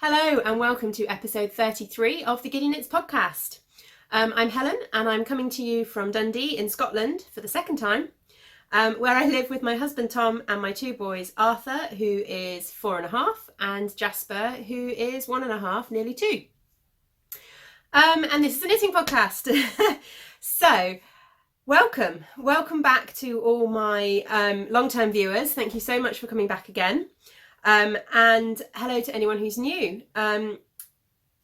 Hello and welcome to episode 33 of the Giddy Knits podcast. I'm Helen and I'm coming to you from Dundee in Scotland for the second time, where I live with my husband Tom and my two boys, Arthur, who is 4.5, and Jasper, who is 1.5, nearly 2. And this is a knitting podcast. So welcome back to all my long-term viewers. Thank you so much for coming back again. And hello to anyone who's new.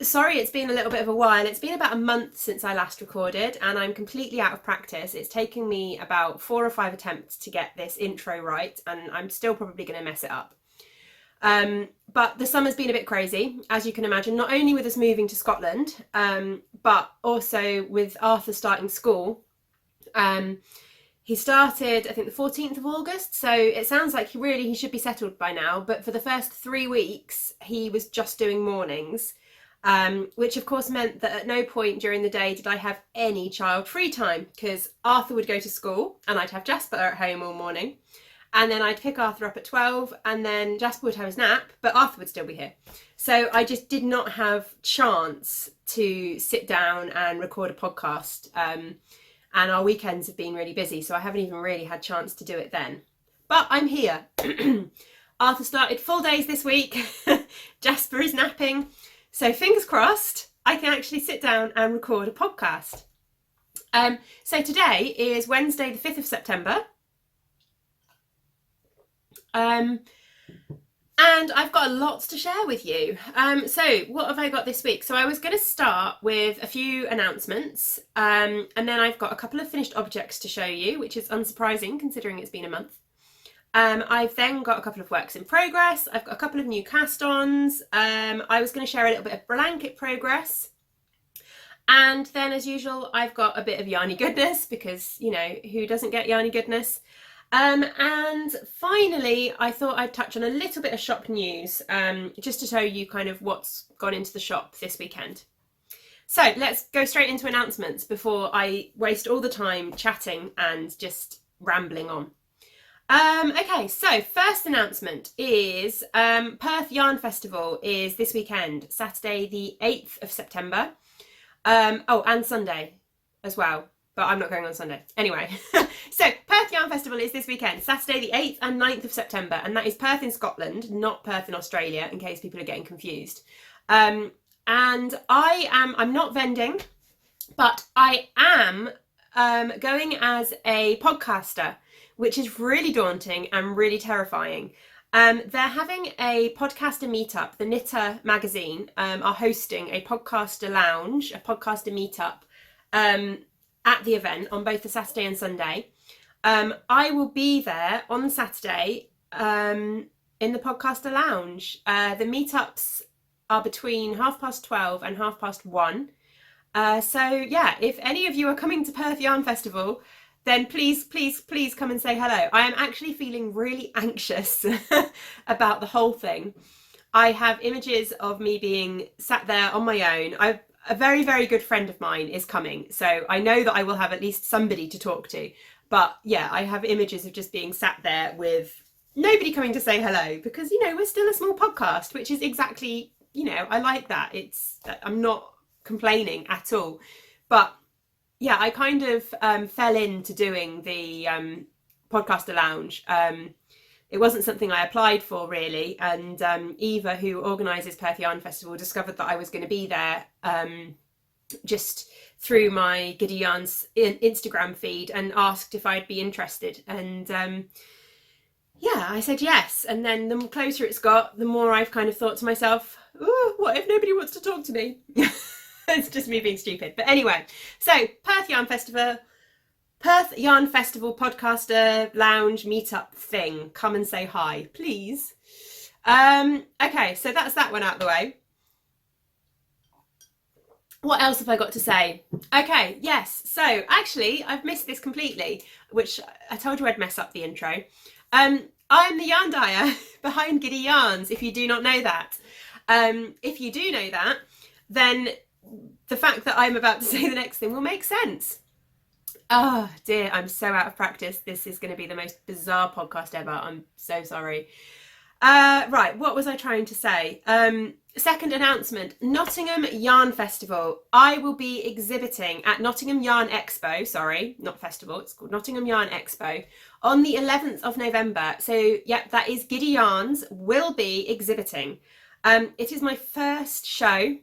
Sorry it's been a little bit of a while. It's been about a month since I last recorded and I'm completely out of practice. It's taken me about 4 or 5 attempts to get this intro right and I'm still probably going to mess it up. But the summer's been a bit crazy, as you can imagine, not only with us moving to Scotland, but also with Arthur starting school. He started, I think, the 14th of August, so it sounds like he should be settled by now, but for the first 3 weeks, he was just doing mornings, which of course meant that at no point during the day did I have any child free time, because Arthur would go to school and I'd have Jasper at home all morning, and then I'd pick Arthur up at 12, and then Jasper would have his nap, but Arthur would still be here. So I just did not have chance to sit down and record a podcast. And our weekends have been really busy, so I haven't even really had chance to do it then. But I'm here. Arthur started full days this week. Jasper is napping. So fingers crossed, I can actually sit down and record a podcast. So today is Wednesday, the 5th of September. And I've got lots to share with you. So what have I got this week? So I was going to start with a few announcements, and then I've got a couple of finished objects to show you, which is unsurprising considering it's been a month. I've then got a couple of works in progress. I've got a couple of new cast-ons. I was going to share a little bit of blanket progress. And then, as usual, I've got a bit of yarny goodness because, you know, who doesn't get yarny goodness? And finally, I thought I'd touch on a little bit of shop news, just to show you kind of what's gone into the shop this weekend. So let's go straight into announcements before I waste all the time chatting and just rambling on. Okay, so first announcement is Perth Yarn Festival is this weekend, Saturday the 8th of September. Oh, and Sunday as well. But I'm not going on Sunday. Anyway, so Perth Yarn Festival is this weekend, Saturday the 8th and 9th of September, and that is Perth in Scotland, not Perth in Australia, in case people are getting confused. And I'm not vending, but I am going as a podcaster, which is really daunting and really terrifying. They're having a podcaster meetup. The Knitter magazine are hosting a podcaster lounge, a podcaster meetup, at the event on both the Saturday and Sunday. I will be there on Saturday in the podcaster lounge. The meetups are between 12:30 and 1:30. So yeah, if any of you are coming to Perth Yarn Festival, then please come and say hello. I am actually feeling really anxious about the whole thing. I have images of me being sat there on my own. A very, very good friend of mine is coming, so I know that I will have at least somebody to talk to. But yeah, I have images of just being sat there with nobody coming to say hello, because, you know, we're still a small podcast, which is exactly, you know, I like that. I'm not complaining at all. But yeah, I kind of fell into doing the podcaster lounge. It wasn't something I applied for really, and Eva, who organises Perth Yarn Festival, discovered that I was going to be there just through my Giddy Yarns Instagram feed and asked if I'd be interested, and yeah, I said yes. And then the closer it's got, the more I've kind of thought to myself, oh, what if nobody wants to talk to me? It's just me being stupid. But anyway, so Perth Yarn Festival podcaster lounge meetup thing. Come and say hi, please. Okay, so that's that one out of the way. What else have I got to say? Okay, yes. So actually, I've missed this completely, which I told you I'd mess up the intro. I'm the yarn dyer behind Giddy Yarns, if you do not know that. If you do know that, then the fact that I'm about to say the next thing will make sense. Oh dear, I'm so out of practice. This is going to be the most bizarre podcast ever. I'm so sorry. Right, what was I trying to say? Second announcement, Nottingham Yarn Festival. I will be exhibiting at Nottingham Yarn Expo, sorry, not festival, it's called Nottingham Yarn Expo, on the 11th of November. So yeah, that is Giddy Yarns will be exhibiting. It is my first show.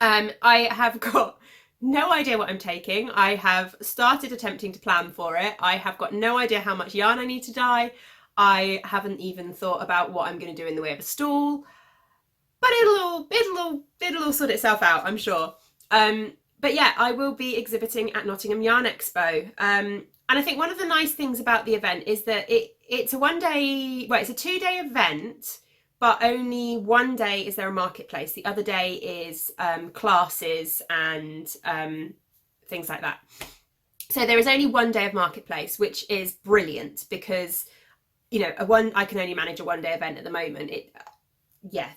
I have got no idea what I'm taking. I have started attempting to plan for it. I have got no idea how much yarn I need to dye. I haven't even thought about what I'm going to do in the way of a stall. But it'll all sort itself out, I'm sure. But yeah, I will be exhibiting at Nottingham Yarn Expo. And I think one of the nice things about the event is that it's a 2-day event, but only one day is there a marketplace. The other day is classes and things like that. So there is only one day of marketplace, which is brilliant because, you know, I can only manage a 1-day event at the moment.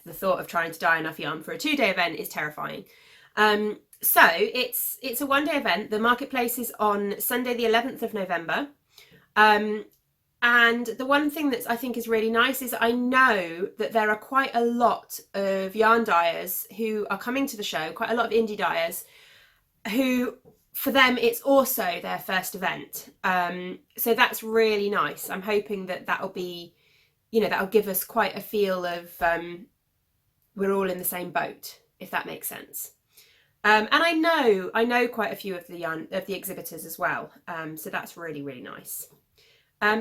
The thought of trying to dye enough yarn for a 2-day event is terrifying. So it's a 1-day event. The marketplace is on Sunday the 11th of November. And the one thing that I think is really nice is I know that there are quite a lot of yarn dyers who are coming to the show, quite a lot of indie dyers who, for them, it's also their first event. So that's really nice. I'm hoping that that'll be, you know, that'll give us quite a feel of we're all in the same boat, if that makes sense. And I know quite a few of the exhibitors as well. So that's really, really nice.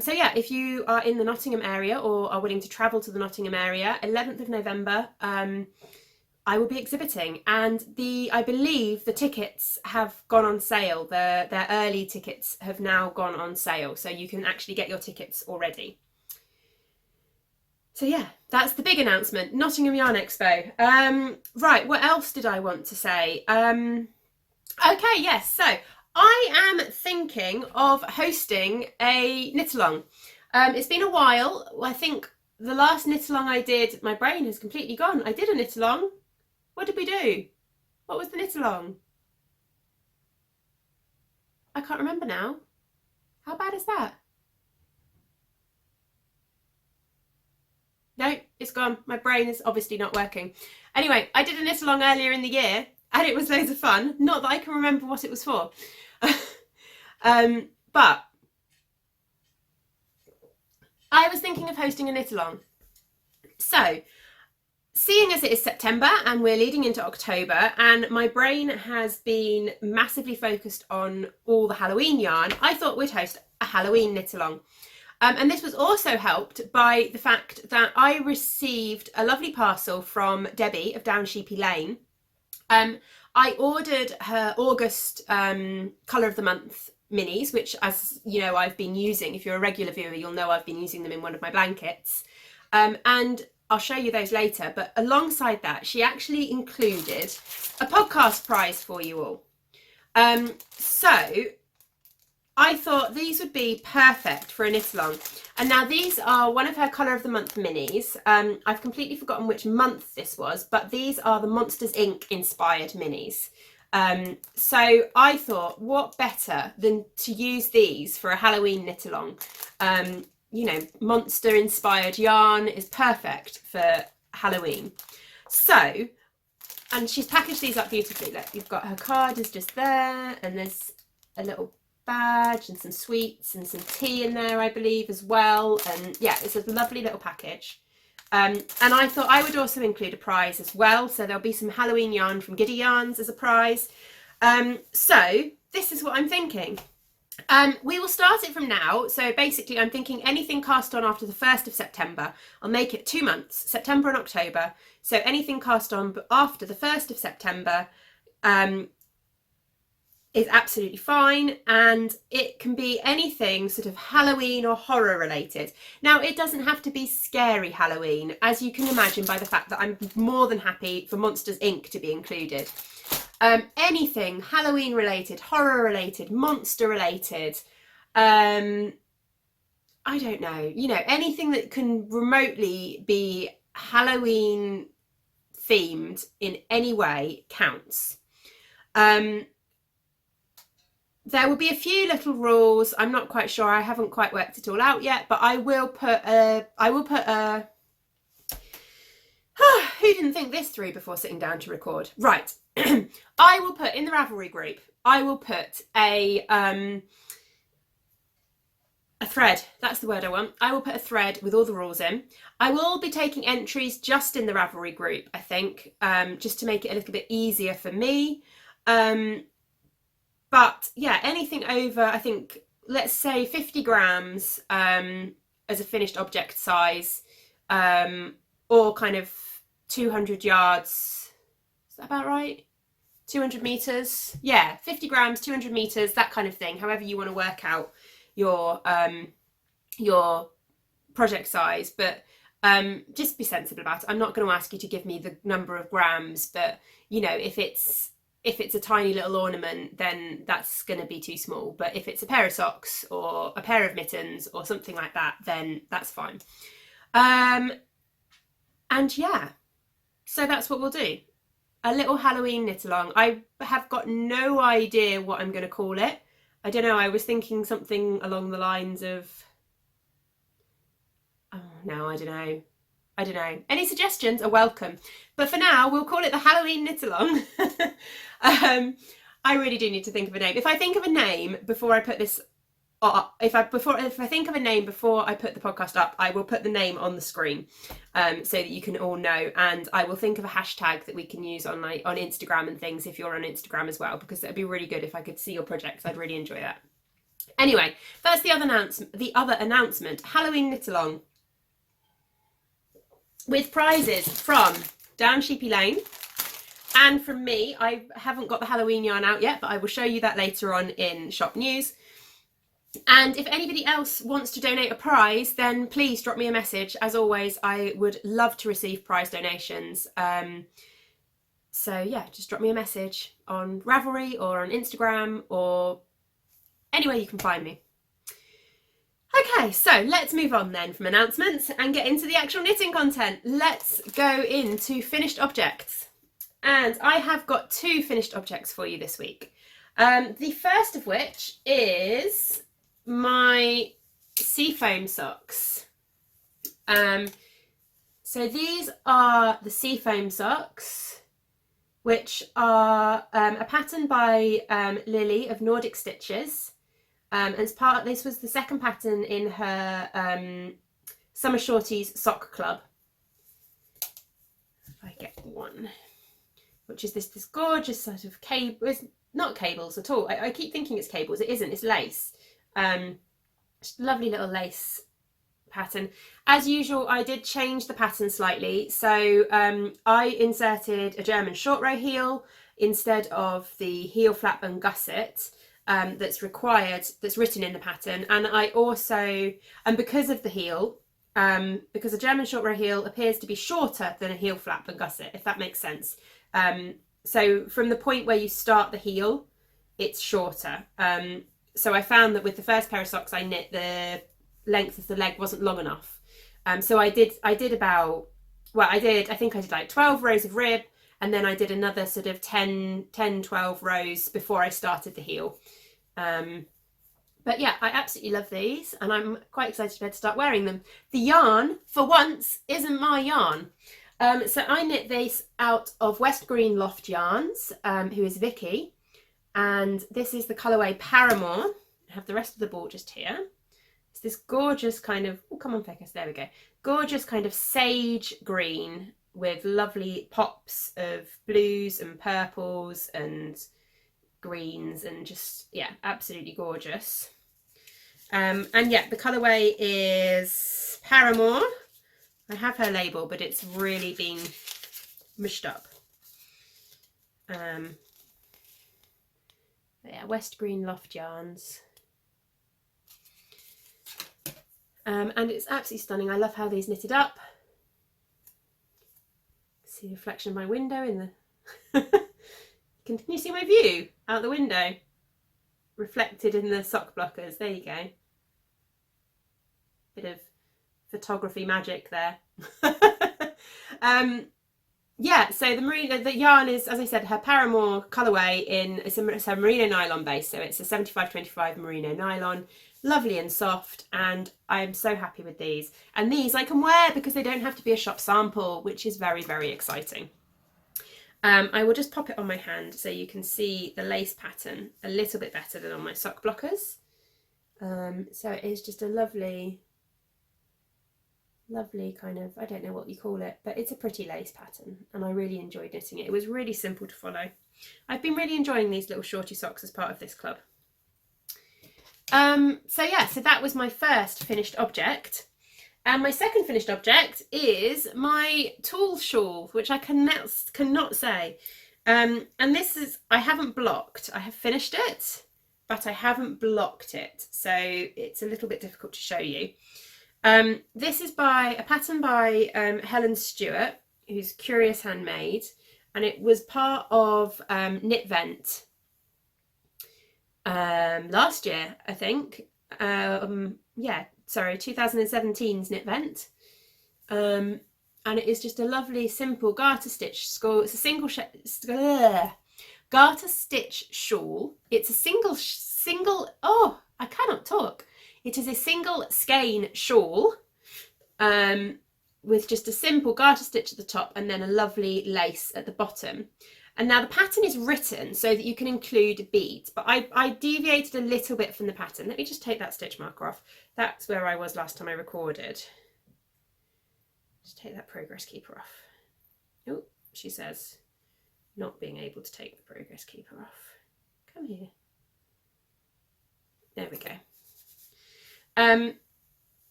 So yeah, if you are in the Nottingham area or are willing to travel to the Nottingham area, 11th of November, I will be exhibiting, and I believe the tickets have gone on sale. Their early tickets have now gone on sale, so you can actually get your tickets already. So yeah, that's the big announcement, Nottingham Yarn Expo. Right, what else did I want to say? Okay, yes, so I am thinking of hosting a knit-along. It's been a while. I think the last knit-along I did, my brain has completely gone. I did a knit-along. What did we do? What was the knit-along? I can't remember now. How bad is that? No, it's gone. My brain is obviously not working. Anyway, I did a knit-along earlier in the year and it was loads of fun. Not that I can remember what it was for. But I was thinking of hosting a knit-along. So, seeing as it is September and we're leading into October and my brain has been massively focused on all the Halloween yarn, I thought we'd host a Halloween knit-along. And this was also helped by the fact that I received a lovely parcel from Debbie of Down Sheepy Lane. I ordered her August Colour of the Month minis, which, as you know, I've been using. If you're a regular viewer, you'll know I've been using them in one of my blankets. And I'll show you those later. But alongside that, she actually included a podcast prize for you all. So I thought these would be perfect for a knit-along. And now these are one of her Colour of the Month minis. I've completely forgotten which month this was, but these are the Monsters Inc. inspired minis. So I thought, what better than to use these for a Halloween knit-along? You know, monster inspired yarn is perfect for Halloween. So, and she's packaged these up beautifully. Look, you've got her card is just there, and there's a little badge and some sweets and some tea in there, I believe, as well. And yeah, it's a lovely little package. And I thought I would also include a prize as well. So there'll be some Halloween yarn from Giddy Yarns as a prize. So this is what I'm thinking. We will start it from now. So basically I'm thinking anything cast on after the 1st of September. I'll make it 2 months, September and October. So anything cast on after the 1st of September is absolutely fine, and it can be anything sort of Halloween or horror related. Now, it doesn't have to be scary Halloween, as you can imagine by the fact that I'm more than happy for Monsters Inc. to be included. Anything Halloween related, horror related, monster related, I don't know, you know, anything that can remotely be Halloween themed in any way counts. There will be a few little rules. I'm not quite sure. I haven't quite worked it all out yet, but I will put a, who probably didn't think this through before sitting down to record. Right. I will put in the Ravelry group, I will put a thread. That's the word I want. I will put a thread with all the rules in. I will be taking entries just in the Ravelry group, I think, just to make it a little bit easier for me. But yeah, anything over, I think, let's say 50 grams as a finished object size, or kind of 200 yards. Is that about right? 200 meters? Yeah, 50 grams, 200 meters, that kind of thing. However you want to work out your project size, but just be sensible about it. I'm not going to ask you to give me the number of grams, but you know, if it's a tiny little ornament, then that's going to be too small. But if it's a pair of socks or a pair of mittens or something like that, then that's fine. And yeah, so that's what we'll do. A little Halloween knit along. I have got no idea what I'm going to call it. I don't know, I was thinking something along the lines of, oh no, I don't know. Any suggestions are welcome. But for now, we'll call it the Halloween knit along. I really do need to think of a name. If I think of a name before I put this, if I think of a name before I put the podcast up, I will put the name on the screen, so that you can all know. And I will think of a hashtag that we can use on Instagram and things, if you're on Instagram as well, because it'd be really good if I could see your projects. I'd really enjoy that. Anyway, that's the other announcement. Halloween knit along with prizes from Down Sheepy Lane. And from me. I haven't got the Halloween yarn out yet, but I will show you that later on in shop news. And if anybody else wants to donate a prize, then please drop me a message. As always, I would love to receive prize donations. So yeah, just drop me a message on Ravelry or on Instagram or anywhere you can find me. Okay, so let's move on then from announcements and get into the actual knitting content. Let's go into finished objects. And I have got 2 finished objects for you this week. The first of which is my seafoam socks. So these are the seafoam socks, which are a pattern by Lily of Nordic Stitches. As part, this was the second pattern in her Summer Shorties sock club. If I get one, which is this gorgeous sort of cable. It's not cables at all. I keep thinking it's cables. It isn't. It's lace. Just lovely little lace pattern. As usual, I did change the pattern slightly. So I inserted a German short row heel instead of the heel flap and gusset that's required, that's written in the pattern. And I also, and because of the heel, because a German short row heel appears to be shorter than a heel flap and gusset, if that makes sense. So from the point where you start the heel, it's shorter. So I found that with the first pair of socks I knit, the length of the leg wasn't long enough. So I did about, well, I think I did like 12 rows of rib, and then I did another sort of 10, 12 rows before I started the heel. But yeah, I absolutely love these, and I'm quite excited to be able to start wearing them. The yarn, for once, isn't my yarn. So I knit this out of West Green Loft Yarns, who is Vicky. And this is the colourway Paramore. I have the rest of the ball just here. It's this gorgeous kind of, oh, come on, Fecus, there we go. Gorgeous kind of sage green with lovely pops of blues and purples and greens, and just, yeah, absolutely gorgeous. And yeah, the colourway is Paramore. I have her label, but it's really been mushed up. Yeah, West Green Loft Yarns. And it's absolutely stunning. I love how these knitted up. See the reflection of my window in the... Can you see my view out the window? Reflected in the sock blockers. There you go. Bit of photography magic there. yeah, so the yarn is, as I said, her Paramour colourway it's a merino nylon base, so it's a 75-25 merino nylon, lovely and soft, and I'm so happy with these. And these I can wear because they don't have to be a shop sample, which is very, very exciting. I will just pop it on my hand so you can see the lace pattern a little bit better than on my sock blockers. So it is just a lovely kind of, I don't know what you call it, but it's a pretty lace pattern, and I really enjoyed knitting it. It was really simple to follow. I've been really enjoying these little shorty socks as part of this club. So yeah, so that was my first finished object. And my second finished object is my tulle shawl, which I cannot say. And this is, I haven't blocked. I have finished it, but I haven't blocked it. So it's a little bit difficult to show you. This is by a pattern by Helen Stewart, who's Curious Handmade, and it was part of Knit Vent last year, I think. Yeah, sorry, 2017's Knit Vent. And it is just a lovely, simple garter stitch shawl. It's a single garter stitch shawl. It's a single. Oh, I cannot talk. It is a single skein shawl with just a simple garter stitch at the top and then a lovely lace at the bottom. And now the pattern is written so that you can include beads, but I deviated a little bit from the pattern. Let me just take that stitch marker off. That's where I was last time I recorded. Just take that progress keeper off. Oh, she says, not being able to take the progress keeper off. Come here. There we go.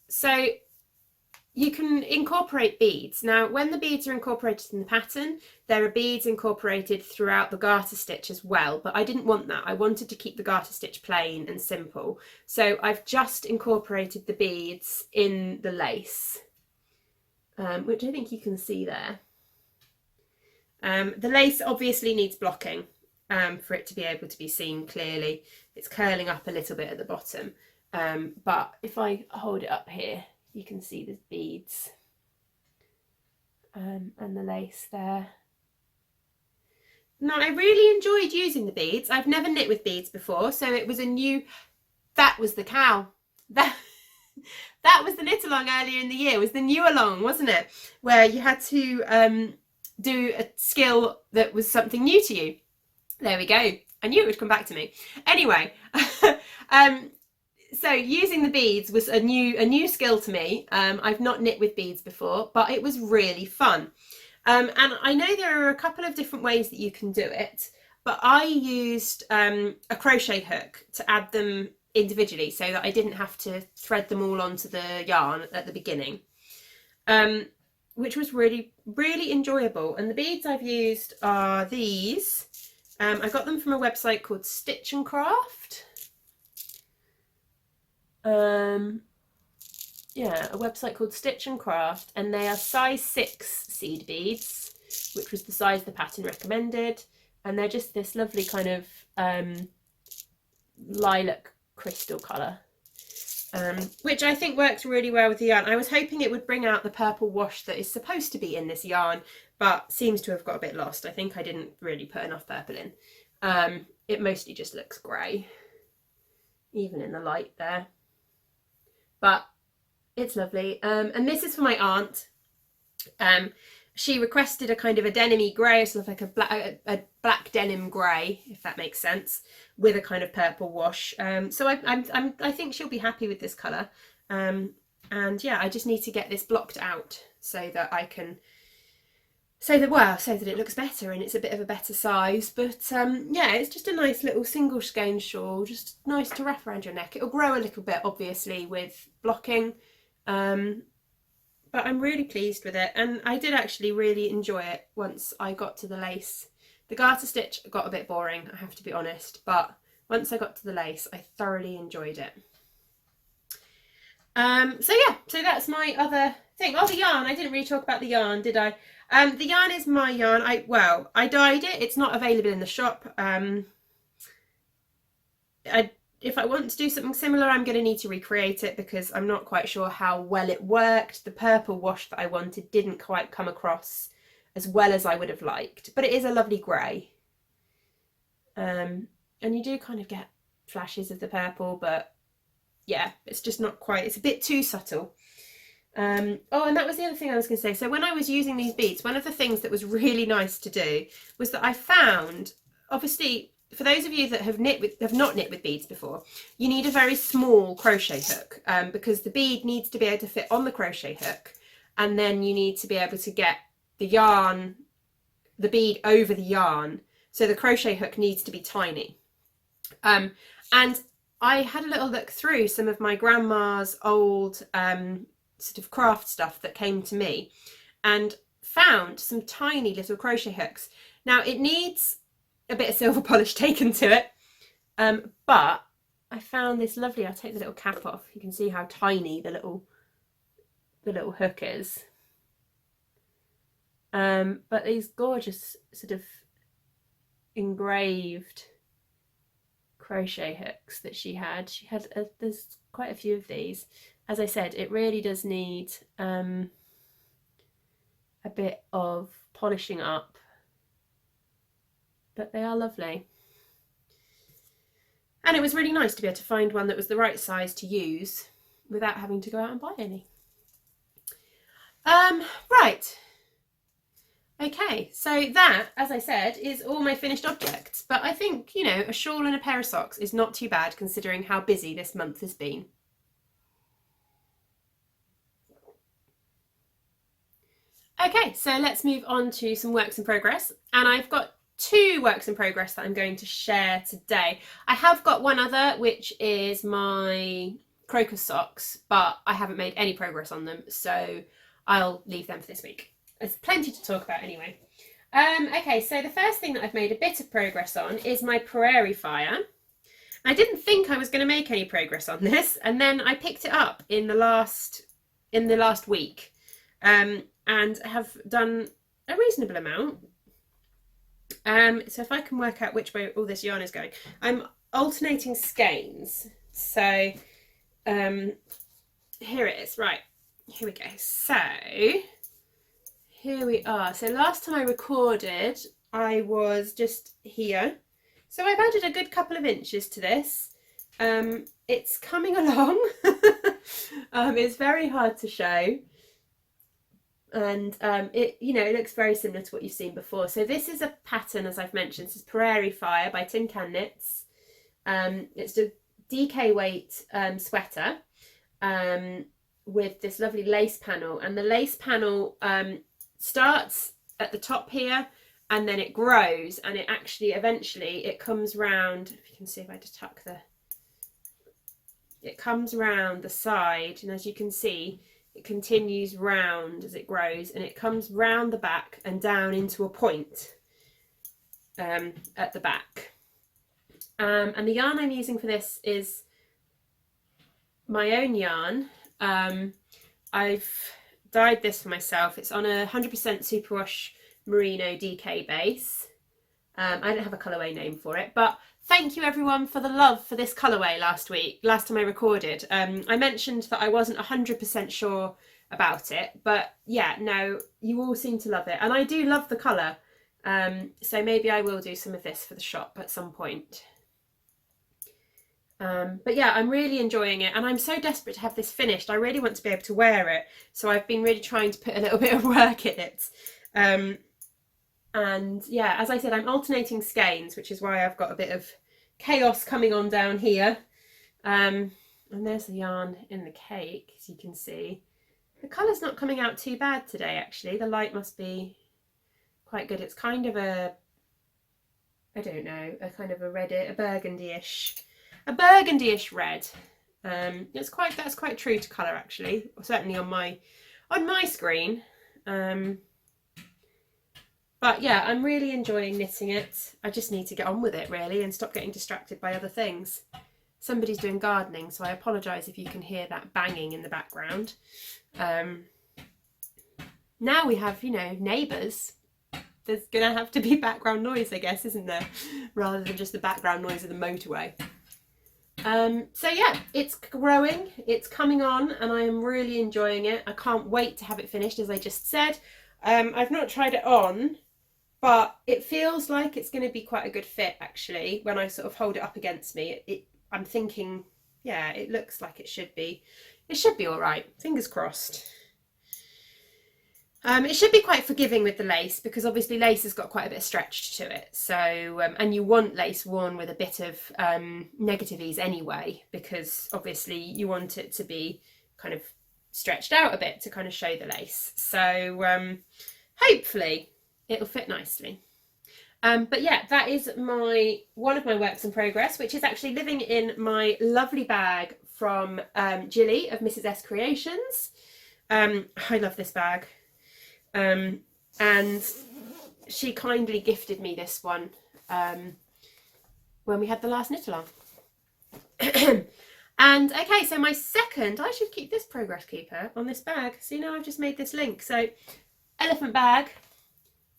So you can incorporate beads. Now, when the beads are incorporated in the pattern, there are beads incorporated throughout the garter stitch as well, but I didn't want that. I wanted to keep the garter stitch plain and simple. So I've just incorporated the beads in the lace, which I think you can see there. The lace obviously needs blocking for it to be able to be seen clearly. It's curling up a little bit at the bottom, but if I hold it up here, you can see the beads and the lace there. Now, I really enjoyed using the beads. I've never knit with beads before, so it was a new... That was the cow. That was the knit along earlier in the year. It was the new along, wasn't it? Where you had to do a skill that was something new to you. There we go. I knew it would come back to me. Anyway, so using the beads was a new skill to me. I've not knit with beads before, but it was really fun. And I know there are a couple of different ways that you can do it, but I used a crochet hook to add them individually so that I didn't have to thread them all onto the yarn at the beginning, which was really, really enjoyable. And the beads I've used are these. I got them from a website called Stitch and Craft. Yeah, a website called Stitch and Craft, and they are size 6 seed beads, which was the size the pattern recommended, and they're just this lovely kind of lilac crystal colour, which I think works really well with the yarn. I was hoping it would bring out the purple wash that is supposed to be in this yarn, but seems to have got a bit lost. I think I didn't really put enough purple in. It mostly just looks grey, even in the light there. But it's lovely. And this is for my aunt. She requested a kind of a denim-y grey, sort of like a black denim grey, if that makes sense, with a kind of purple wash. So I think she'll be happy with this colour. And yeah, I just need to get this blocked out so that I can, so that it looks better and it's a bit of a better size. But yeah, it's just a nice little single skein shawl, just nice to wrap around your neck. It'll grow a little bit, obviously, with blocking. But I'm really pleased with it, and I did actually really enjoy it once I got to the lace. The garter stitch got a bit boring, I have to be honest, but once I got to the lace, I thoroughly enjoyed it. So yeah, so that's my other thing. Oh, the yarn, I didn't really talk about the yarn, did I? The yarn is my yarn. I dyed it. It's not available in the shop. if I want to do something similar, I'm going to need to recreate it because I'm not quite sure how well it worked. The purple wash that I wanted didn't quite come across as well as I would have liked, but it is a lovely grey. And you do kind of get flashes of the purple, but yeah, it's just not quite, it's a bit too subtle. Oh, and that was the other thing I was going to say. So when I was using these beads, one of the things that was really nice to do was that I found, obviously, for those of you that have not knit with beads before, you need a very small crochet hook because the bead needs to be able to fit on the crochet hook, and then you need to be able to get the yarn, the bead over the yarn. So the crochet hook needs to be tiny. And I had a little look through some of my grandma's old sort of craft stuff that came to me and found some tiny little crochet hooks. Now it needs a bit of silver polish taken to it, but I found this lovely, I'll take the little cap off, you can see how tiny the little hook is. But these gorgeous sort of engraved crochet hooks that she had. There's quite a few of these. As I said, it really does need a bit of polishing up, but they are lovely. And it was really nice to be able to find one that was the right size to use without having to go out and buy any. Right. Okay, so that, as I said, is all my finished objects. But I think, you know, a shawl and a pair of socks is not too bad considering how busy this month has been. Okay, so let's move on to some works in progress. And I've got 2 works in progress that I'm going to share today. I have got one other, which is my crocus socks, but I haven't made any progress on them, so I'll leave them for this week. There's plenty to talk about anyway. Okay, so the first thing that I've made a bit of progress on is my prairie fire. I didn't think I was going to make any progress on this, and then I picked it up in the last week, and have done a reasonable amount. So if I can work out which way all this yarn is going, I'm alternating skeins. So here it is. Right, here we go. So here we are. So last time I recorded, I was just here. So I've added a good couple of inches to this. It's coming along. It's very hard to show. And it looks very similar to what you've seen before. So this is a pattern, as I've mentioned. This is Prairie Fire by Tin Can Knits. It's a DK weight sweater with this lovely lace panel, and the lace panel starts at the top here, and then it grows, and it actually eventually it comes round. If you can see, if I just tuck it comes round the side, and as you can see, it continues round as it grows, and it comes round the back and down into a point at the back. And the yarn I'm using for this is my own yarn. I've dyed this for myself. It's on a 100% superwash merino DK base. I don't have a colourway name for it, but thank you everyone for the love for this colourway last time I recorded. I mentioned that I wasn't 100% sure about it, but yeah, no, you all seem to love it, and I do love the colour. So maybe I will do some of this for the shop at some point. But yeah, I'm really enjoying it, and I'm so desperate to have this finished. I really want to be able to wear it, so I've been really trying to put a little bit of work in it. And yeah, as I said, I'm alternating skeins, which is why I've got a bit of chaos coming on down here. And there's the yarn in the cake, as you can see. The colour's not coming out too bad today, actually. The light must be quite good. It's kind of a, I don't know, a kind of a red, a burgundy-ish red. That's quite true to colour, actually. Certainly on my screen. But yeah, I'm really enjoying knitting it. I just need to get on with it, really, and stop getting distracted by other things. Somebody's doing gardening, so I apologise if you can hear that banging in the background. Now we have, neighbours. There's going to have to be background noise, I guess, isn't there? Rather than just the background noise of the motorway. So yeah, it's growing, it's coming on, and I am really enjoying it. I can't wait to have it finished, as I just said. I've not tried it on, but it feels like it's going to be quite a good fit actually when I sort of hold it up against me. I'm thinking, yeah, it looks like it should be. It should be all right. Fingers crossed. It should be quite forgiving with the lace, because obviously lace has got quite a bit of stretch to it. So, and you want lace worn with a bit of negative ease anyway, because obviously you want it to be kind of stretched out a bit to kind of show the lace. So hopefully it'll fit nicely. But yeah, that is one of my works in progress, which is actually living in my lovely bag from Gilly of Mrs. S Creations. I love this bag. And she kindly gifted me this one when we had the last knit along. And okay, so my second, I should keep this progress keeper on this bag. See, now I've just made this link. So elephant bag,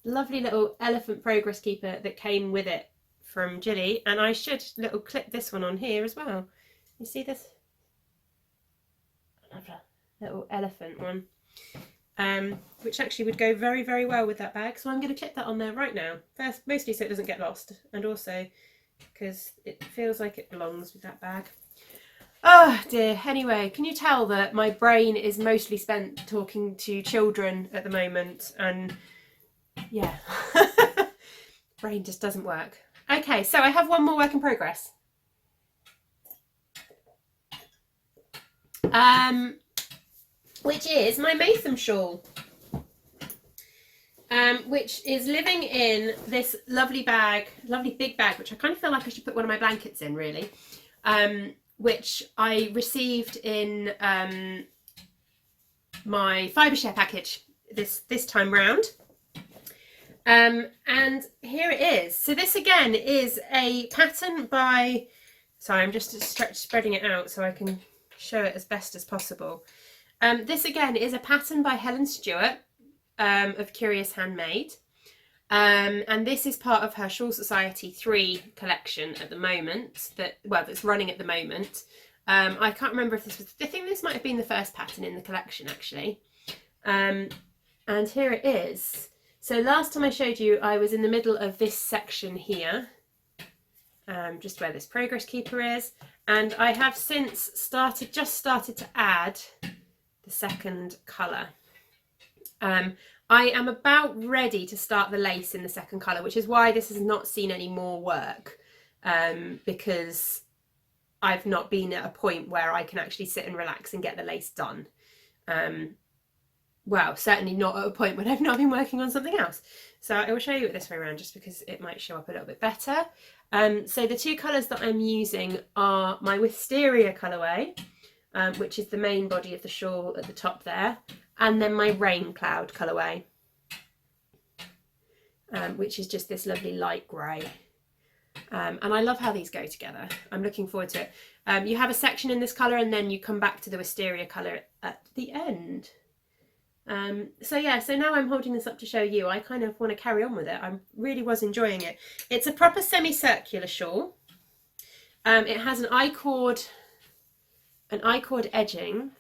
lovely little elephant progress keeper that came with it from Gilly, and I should little clip this one on here as well. You see this? Another little elephant one. Which actually would go very, very well with that bag. So I'm going to clip that on there right now. First, mostly so it doesn't get lost, and also because it feels like it belongs with that bag. Oh dear. Anyway, can you tell that my brain is mostly spent talking to children at the moment? And yeah, brain just doesn't work. Okay, so I have one more work in progress. Which is my Maytham shawl, which is living in this lovely bag, lovely big bag, which I kind of feel like I should put one of my blankets in, really, which I received in my fibre share package this time round. And here it is. So this again is a pattern by, sorry, I'm just spreading it out so I can show it as best as possible. This again is a pattern by Helen Stewart of Curious Handmade, and this is part of her Shawl Society 3 collection at the moment, that's running at the moment. I can't remember if this was, I think this might have been the first pattern in the collection actually. And here it is. So last time I showed you, I was in the middle of this section here, just where this progress keeper is, and I have since just started to add the second colour. I am about ready to start the lace in the second colour, which is why this has not seen any more work, because I've not been at a point where I can actually sit and relax and get the lace done. Well, certainly not at a point when I've not been working on something else. So I will show you it this way around just because it might show up a little bit better. So the two colours that I'm using are my Wisteria colourway, which is the main body of the shawl at the top there, and then my Rain Cloud colourway, which is just this lovely light grey. And I love how these go together. I'm looking forward to it. You have a section in this colour and then you come back to the Wisteria colour at the end. So yeah, so now I'm holding this up to show you. I kind of want to carry on with it. I really was enjoying it. It's a proper semicircular shawl. It has an I-cord edging,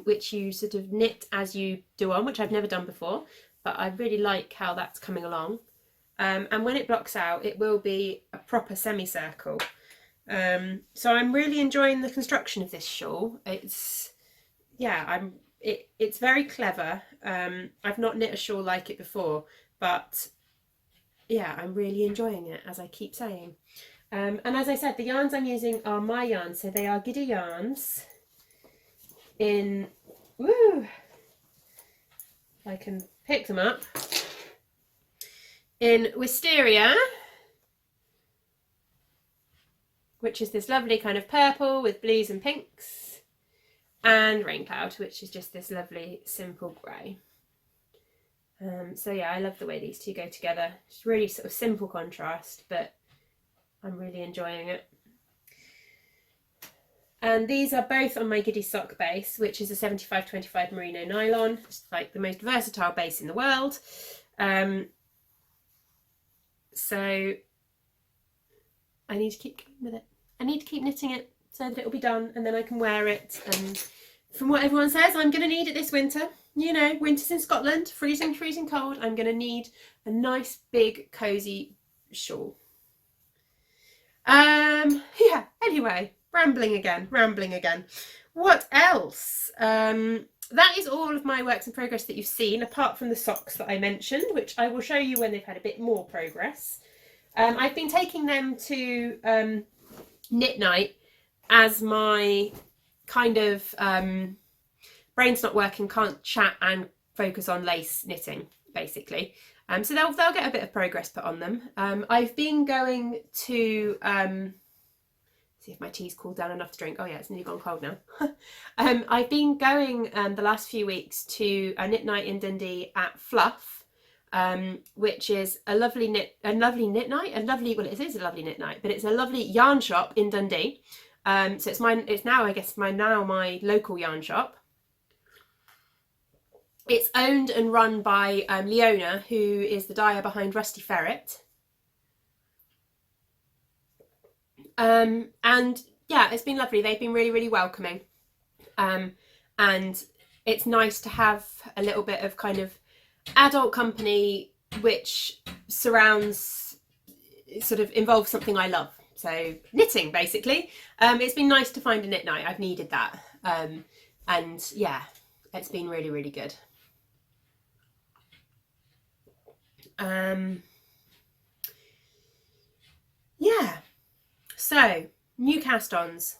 which you sort of knit as you do on, which I've never done before, but I really like how that's coming along. And when it blocks out, it will be a proper semicircle. So I'm really enjoying the construction of this shawl. It's, yeah, it's very clever. I've not knit a shawl like it before, but yeah, I'm really enjoying it, as I keep saying. And as I said, the yarns I'm using are my yarns, so they are Giddy yarns in, woo, I can pick them up, in Wisteria, which is this lovely kind of purple with blues and pinks, and Rain Cloud, which is just this lovely simple grey. So yeah, I love the way these two go together. It's really sort of simple contrast, but I'm really enjoying it. And these are both on my Giddy sock base, which is a 75/25 merino nylon. It's like the most versatile base in the world. So I need to keep going with it. I need to keep knitting it so that it'll be done and then I can wear it. And from what everyone says, I'm going to need it this winter. You know, winter's in Scotland, freezing, freezing cold. I'm going to need a nice big cozy shawl. Yeah, anyway, rambling again. What else? That is all of my works in progress that you've seen, apart from the socks that I mentioned, which I will show you when they've had a bit more progress. I've been taking them to knit night as my kind of brain's not working, can't chat and focus on lace knitting, basically. So they'll get a bit of progress put on them. I've been going to see if my tea's cooled down enough to drink. Oh yeah, it's nearly gone cold now. I've been going the last few weeks to a knit night in Dundee at Fluff, which is a lovely knit night, well, it is a lovely knit night, but it's a lovely yarn shop in Dundee. So it's now, I guess, my local yarn shop. It's owned and run by Leona, who is the dyer behind Rusty Ferret. And yeah, it's been lovely. They've been really, really welcoming. And it's nice to have a little bit of kind of adult company which surrounds, sort of involves something I love. So knitting, basically. It's been nice to find a knit night. I've needed that. And yeah, it's been really, really good. Yeah, so new cast-ons.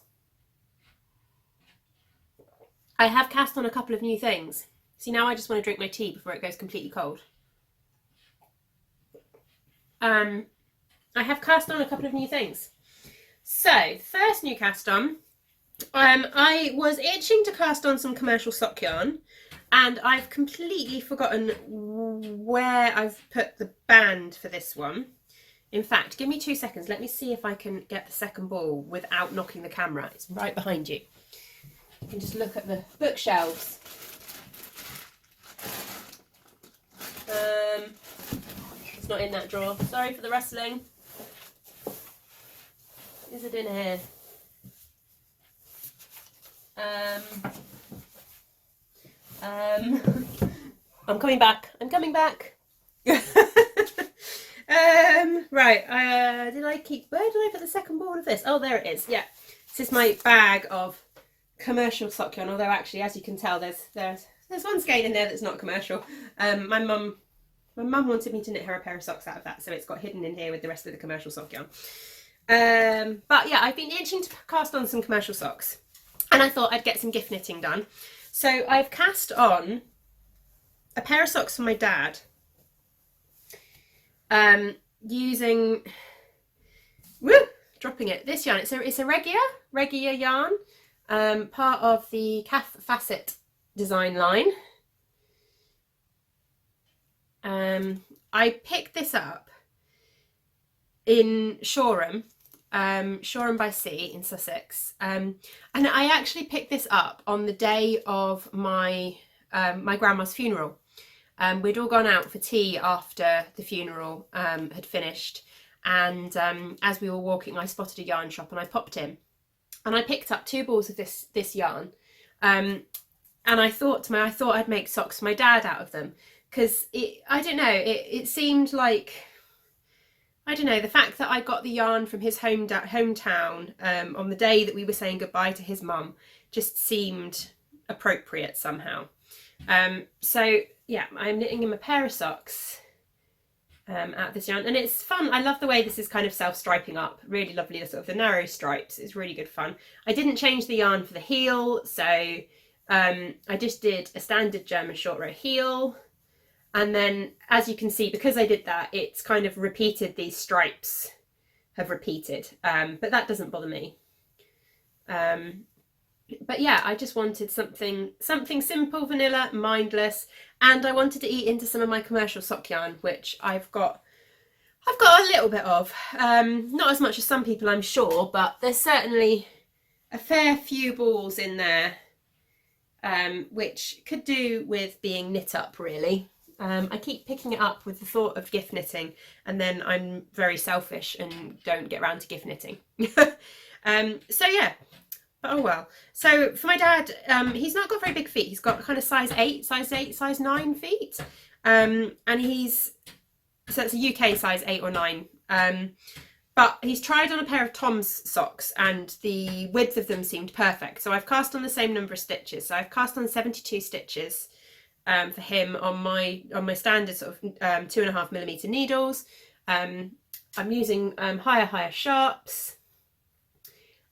I have cast on a couple of new things. See, now I just want to drink my tea before it goes completely cold. I have cast on a couple of new things. So, first new cast on, I was itching to cast on some commercial sock yarn, and I've completely forgotten where I've put the band for this one. In fact, give me 2 seconds. Let me see if I can get the second ball without knocking the camera. It's right behind you. You can just look at the bookshelves. It's not in that drawer. Sorry for the rustling. Is it in here? I'm coming back. Right, where did I put the second ball of this? Oh, there it is. Yeah, this is my bag of commercial sock yarn, although actually, as you can tell, there's one skein in there that's not commercial. My mum wanted me to knit her a pair of socks out of that, so it's got hidden in here with the rest of the commercial sock yarn. But yeah, I've been itching to cast on some commercial socks, and I thought I'd get some gift knitting done. So I've cast on a pair of socks for my dad, using this yarn. It's a regular yarn, part of the Calf Facet design line. I picked this up in Shoreham by Sea in Sussex, and I actually picked this up on the day of my my grandma's funeral. We'd all gone out for tea after the funeral had finished, and as we were walking, I spotted a yarn shop and I popped in, and I picked up 2 balls of this yarn, and I thought I'd make socks for my dad out of them, because it seemed like, I don't know, the fact that I got the yarn from his hometown on the day that we were saying goodbye to his mum just seemed appropriate somehow. So yeah, I'm knitting him a pair of socks out of this yarn, and it's fun. I love the way this is kind of self-striping up. Really lovely, the sort of the narrow stripes. It's really good fun. I didn't change the yarn for the heel, so I just did a standard German short row heel. And then, as you can see, because I did that, it's kind of repeated, these stripes have repeated, but that doesn't bother me. But yeah, I just wanted something simple, vanilla, mindless, and I wanted to eat into some of my commercial sock yarn, which I've got a little bit of. Not as much as some people, I'm sure, but there's certainly a fair few balls in there, which could do with being knit up, really. I keep picking it up with the thought of gift knitting, and then I'm very selfish and don't get around to gift knitting. So yeah, but oh well. So for my dad, he's not got very big feet. He's got kind of size 8, size 9 feet. And so it's a UK size 8 or 9. But he's tried on a pair of Tom's socks and the width of them seemed perfect. So I've cast on the same number of stitches. So I've cast on 72 stitches for him on my standard sort of 2.5mm needles. I'm using higher sharps.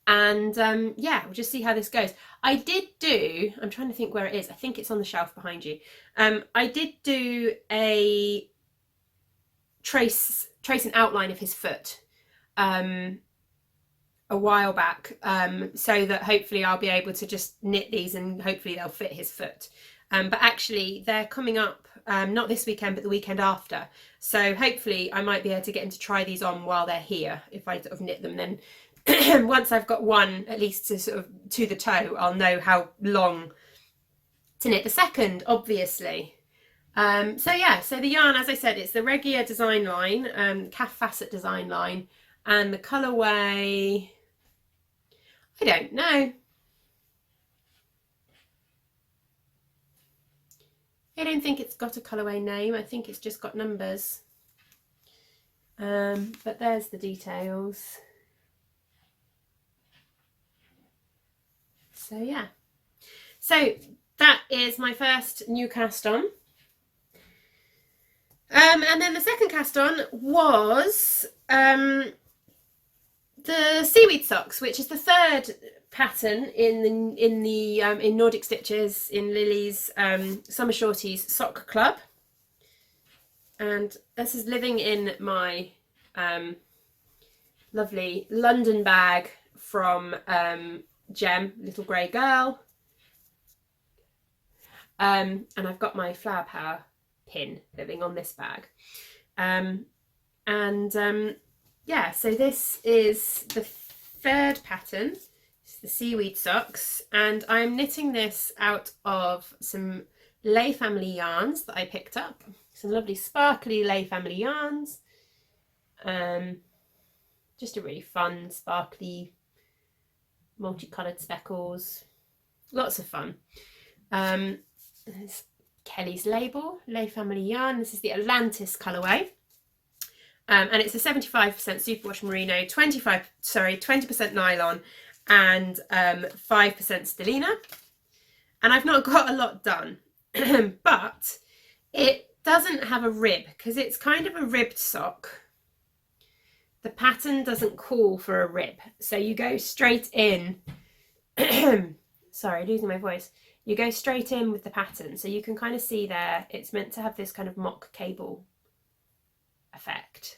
And yeah, we'll just see how this goes. I did do, I'm trying to think where it is. I think it's on the shelf behind you. I did do a trace and outline of his foot a while back, so that hopefully I'll be able to just knit these and hopefully they'll fit his foot. But actually they're coming up not this weekend but the weekend after, so hopefully I might be able to get him to try these on while they're here. If I sort of knit them, then once I've got one at least to sort of to the toe, I'll know how long to knit the second, obviously. So yeah, so the yarn, as I said, it's the Regia design line, calf facet design line, and the colourway, I don't know. I don't think it's got a colourway name. I think it's just got numbers. But there's the details. So yeah. So that is my first new cast on. And then the second cast on was the seaweed socks, which is the third pattern in Nordic Stitches in Lily's Summer Shorties Sock Club. And this is living in my lovely London bag from Gem, Little Grey Girl. And I've got my Flower Power pin living on this bag. Yeah, so this is the third pattern. It's the seaweed socks, and I'm knitting this out of some Lay Family yarns that I picked up. Some lovely sparkly Lay Family yarns. Just a really fun, sparkly, multicoloured speckles. Lots of fun. There's Kelly's label, Lay Family yarn. This is the Atlantis colourway. And it's a 75% superwash merino, 20% nylon, and 5% stellina. And I've not got a lot done, but it doesn't have a rib because it's kind of a ribbed sock. The pattern doesn't call for a rib, so you go straight in. Sorry, losing my voice. You go straight in with the pattern, so you can kind of see there it's meant to have this kind of mock cable effect.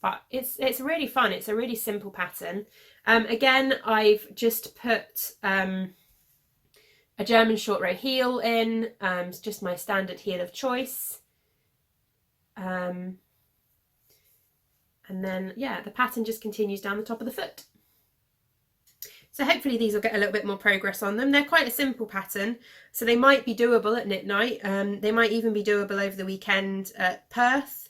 But it's really fun. It's a really simple pattern. Again, I've just put a German short row heel in. It's just my standard heel of choice. And then, yeah, the pattern just continues down the top of the foot. So hopefully these will get a little bit more progress on them. They're quite a simple pattern, so they might be doable at knit night. They might even be doable over the weekend at Perth.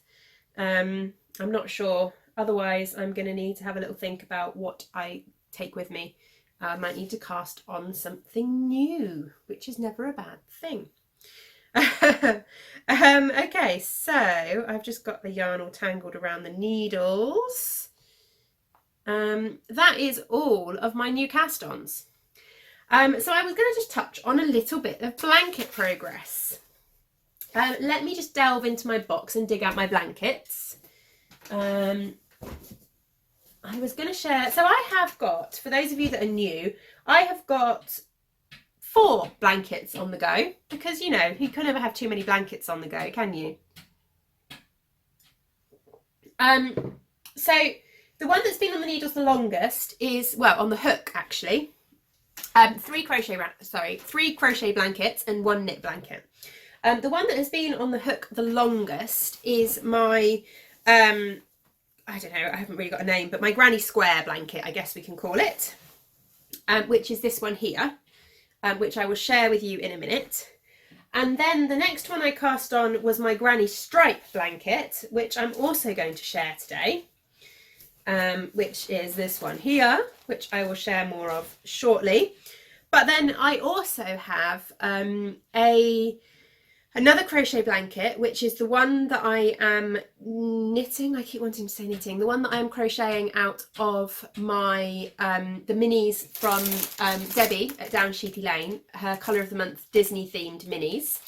I'm not sure. Otherwise, I'm going to need to have a little think about what I take with me. I might need to cast on something new, which is never a bad thing. Okay, so I've just got the yarn all tangled around the needles. That is all of my new cast-ons. So I was going to just touch on a little bit of blanket progress. Let me just delve into my box and dig out my blankets. I was going to share, so I have got, for those of you that are new, I have got 4 blankets on the go, because you know, you can never have too many blankets on the go, can you? So the one that's been on the needles the longest is, well, on the hook actually, 3 crochet blankets and 1 knit blanket. The one that has been on the hook the longest is my, I don't know, I haven't really got a name, but my granny square blanket, I guess we can call it, which is this one here, which I will share with you in a minute. And then the next one I cast on was my granny stripe blanket, which I'm also going to share today. which is this one here, which I will share more of shortly. But then I also have another crochet blanket, which is the one that I am knitting. I keep wanting to say knitting. The one that I am crocheting out of my the minis from Debbie at Down Sheepy Lane, her Colour of the Month Disney themed minis.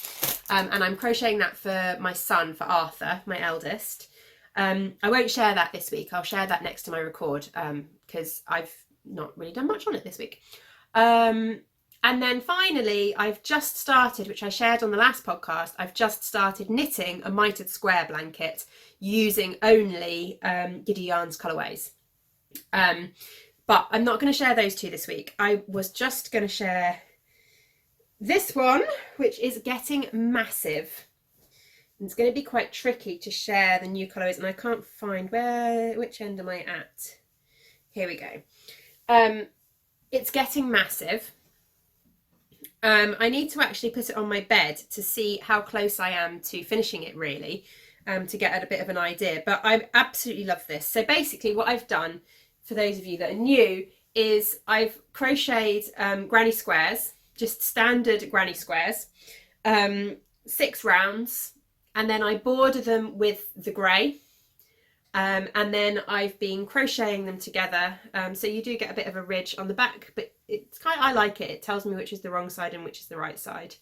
And I'm crocheting that for my son, for Arthur, my eldest. I won't share that this week. I'll share that next time I record, because I've not really done much on it this week. And then finally, I've just started, which I shared on the last podcast, I've just started knitting a mitered square blanket using only Giddy Yarns colourways. But I'm not going to share those two this week. I was just going to share this one, which is getting massive. And it's going to be quite tricky to share the new colourways, and I can't find which end am I at? Here we go. It's getting massive. I need to actually put it on my bed to see how close I am to finishing it, really, to get a bit of an idea. But I absolutely love this. So basically what I've done, for those of you that are new, is I've crocheted granny squares, just standard granny squares, 6 rounds, and then I border them with the grey. And then I've been crocheting them together, so you do get a bit of a ridge on the back, but it's I like it. It tells me which is the wrong side and which is the right side.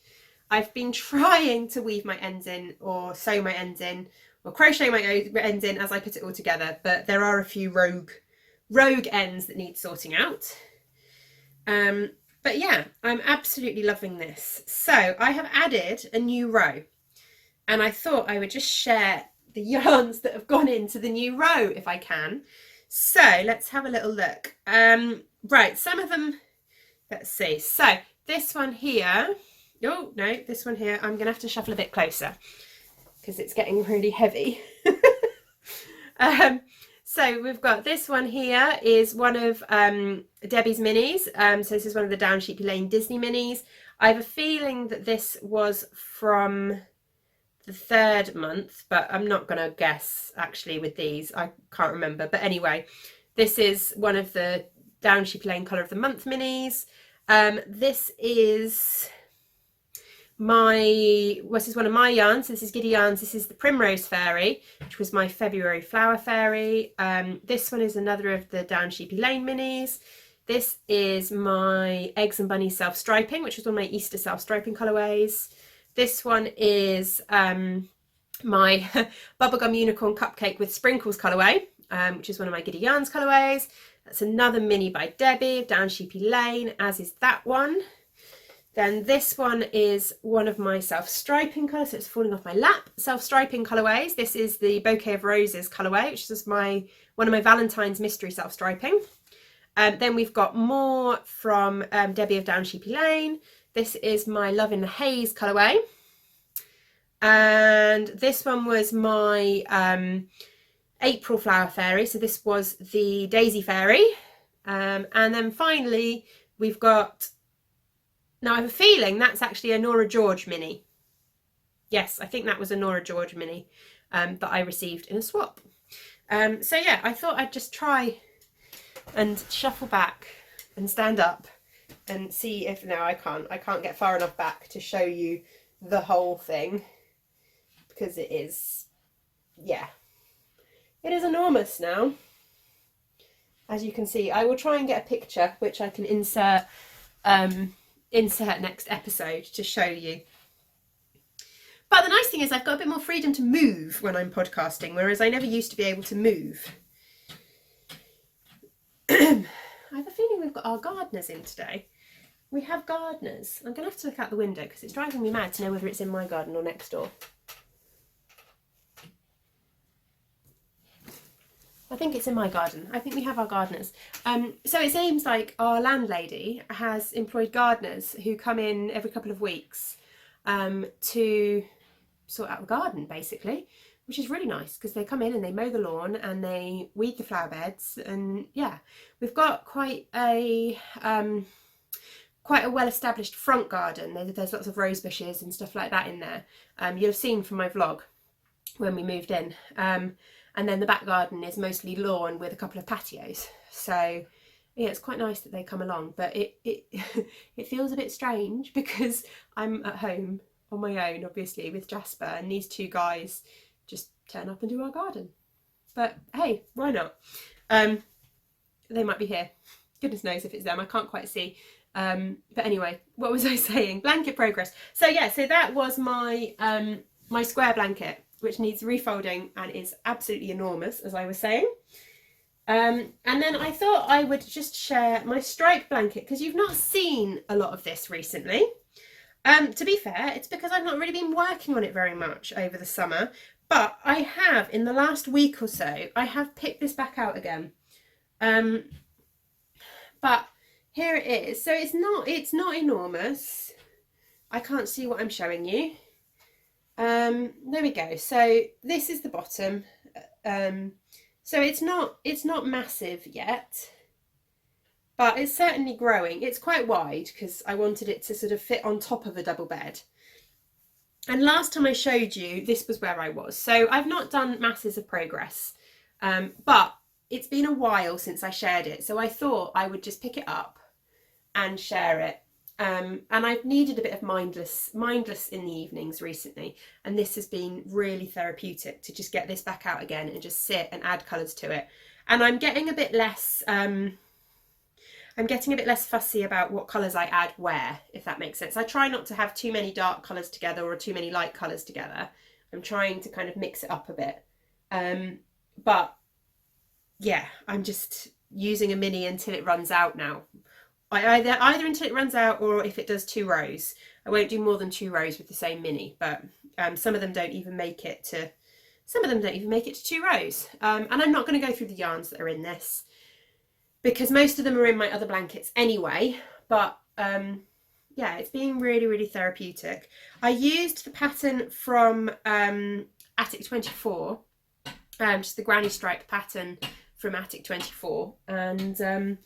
I've been trying to weave my ends in, or sew my ends in, or crochet my ends in as I put it all together, but there are a few rogue ends that need sorting out. But yeah, I'm absolutely loving this. So I have added a new row, and I thought I would just share the yarns that have gone into the new row if I can. So let's have a little look. Right, some of them, let's see. So this one here, oh no, this one here, I'm gonna have to shuffle a bit closer because it's getting really heavy. So we've got this one here is one of Debbie's minis. So this is one of the Down Sheepy Lane Disney minis. I have a feeling that this was from the 3rd month, but I'm not going to guess actually with these. I can't remember. But anyway, this is one of the Down Sheepy Lane Colour of the Month minis. This is one of my yarns. This is Giddy Yarns. This is the Primrose Fairy, which was my February Flower Fairy. This one is another of the Down Sheepy Lane minis. This is my Eggs and Bunnies Self-Striping, which was one of my Easter self-striping colourways. This one is my Bubblegum Unicorn Cupcake with Sprinkles colourway, which is one of my Giddy Yarns colourways. That's another mini by Debbie, Down Sheepy Lane, as is that one. Then this one is one of my self-striping colours, so it's falling off my lap, self-striping colourways. This is the Bouquet of Roses colourway, which is one of my Valentine's mystery self-striping. Then we've got more from Debbie of Down Sheepy Lane. This is my Love in the Haze colourway. And this one was my April Flower Fairy. So this was the Daisy Fairy. And then finally, we've got, now I have a feeling that's actually a Nora George mini. Yes, I think that was a Nora George mini that I received in a swap. So yeah, I thought I'd just try and shuffle back and stand up and see if, no, I can't get far enough back to show you the whole thing, because it is, yeah, it is enormous now, as you can see. I will try and get a picture which I can insert next episode to show you. But the nice thing is I've got a bit more freedom to move when I'm podcasting, whereas I never used to be able to move. I have a feeling we've got our gardeners in today. We have gardeners. I'm going to have to look out the window because it's driving me mad to know whether it's in my garden or next door. I think it's in my garden. I think we have our gardeners. So it seems like our landlady has employed gardeners who come in every couple of weeks to sort out the garden, basically, which is really nice because they come in and they mow the lawn and they weed the flower beds. And yeah, we've got quite a well-established front garden. There's lots of rose bushes and stuff like that in there. You'll have seen from my vlog when we moved in. and then the back garden is mostly lawn with a couple of patios. So yeah, it's quite nice that they come along, but it it feels a bit strange because I'm at home on my own, obviously, with Jasper, and these two guys just turn up and do our garden. But hey, why not? They might be here. Goodness knows if it's them. I can't quite see. But anyway, what was I saying? Blanket progress. So yeah, so that was my my square blanket, which needs refolding and is absolutely enormous, as I was saying. And then I thought I would just share my striped blanket because you've not seen a lot of this recently. To be fair, it's because I've not really been working on it very much over the summer, but I have, in the last week or so, I have picked this back out again. But here it is. So it's not enormous. I can't see what I'm showing you. There we go. So this is the bottom. So it's not massive yet, but it's certainly growing. It's quite wide because I wanted it to sort of fit on top of a double bed. And last time I showed you, this was where I was. So I've not done masses of progress, but it's been a while since I shared it. So I thought I would just pick it up and share it. And I've needed a bit of mindless in the evenings recently, and this has been really therapeutic to just get this back out again and just sit and add colours to it. And I'm getting a bit less fussy about what colours I add where, if that makes sense. I try not to have too many dark colours together or too many light colours together. I'm trying to kind of mix it up a bit. But yeah, I'm just using a mini until it runs out now. Either until it runs out, or if it does 2 rows. I won't do more than 2 rows with the same mini, but some of them don't even make it to 2 rows. And I'm not going to go through the yarns that are in this because most of them are in my other blankets anyway. But yeah, it's been really, really therapeutic. I used the pattern from Attic 24, just the granny stripe pattern from Attic 24, and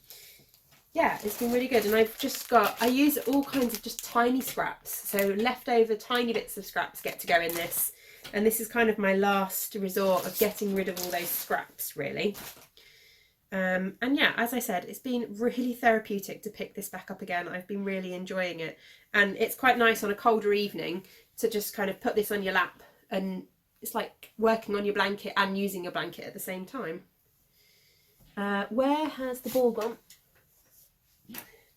yeah, it's been really good. And I use all kinds of just tiny scraps. So leftover tiny bits of scraps get to go in this. And this is kind of my last resort of getting rid of all those scraps, really. And yeah, as I said, it's been really therapeutic to pick this back up again. I've been really enjoying it. And it's quite nice on a colder evening to just kind of put this on your lap. And it's like working on your blanket and using your blanket at the same time. Where has the ball gone?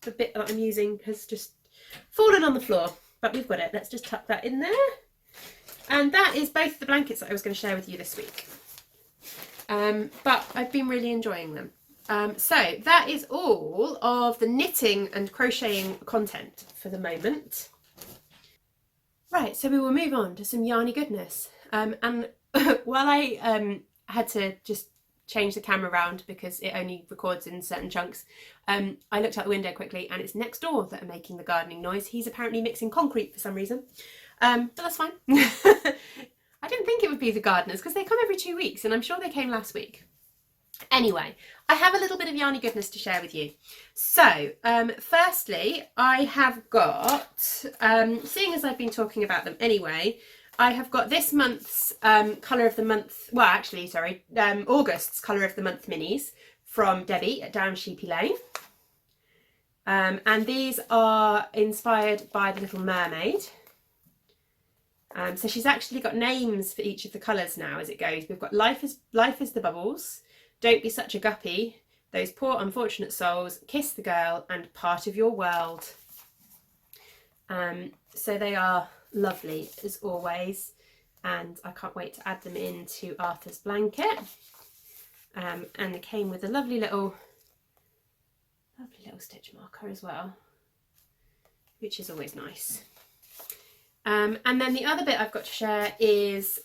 The bit that I'm using has just fallen on the floor, but we've got it. Let's just tuck that in there. And that is both the blankets that I was going to share with you this week. But I've been really enjoying them. So that is all of the knitting and crocheting content for the moment. Right, so we will move on to some yarny goodness. And while I had to just change the camera around because it only records in certain chunks, I looked out the window quickly and it's next door that are making the gardening noise. He's apparently mixing concrete for some reason, but that's fine. I didn't think it would be the gardeners because they come every 2 weeks and I'm sure they came last week. Anyway, I have a little bit of yarny goodness to share with you. So firstly, I have got, seeing as I've been talking about them anyway, I have got this month's colour of the month, well actually, sorry, August's colour of the month minis from Debbie at Down Sheepy Lane. And these are inspired by the Little Mermaid. So she's actually got names for each of the colours now as it goes. We've got Life is the Bubbles, Don't Be Such a Guppy, Those Poor Unfortunate Souls, Kiss the Girl, and Part of Your World. So they are lovely as always, and I can't wait to add them into Arthur's blanket. And they came with a lovely little stitch marker as well, which is always nice. And then the other bit I've got to share is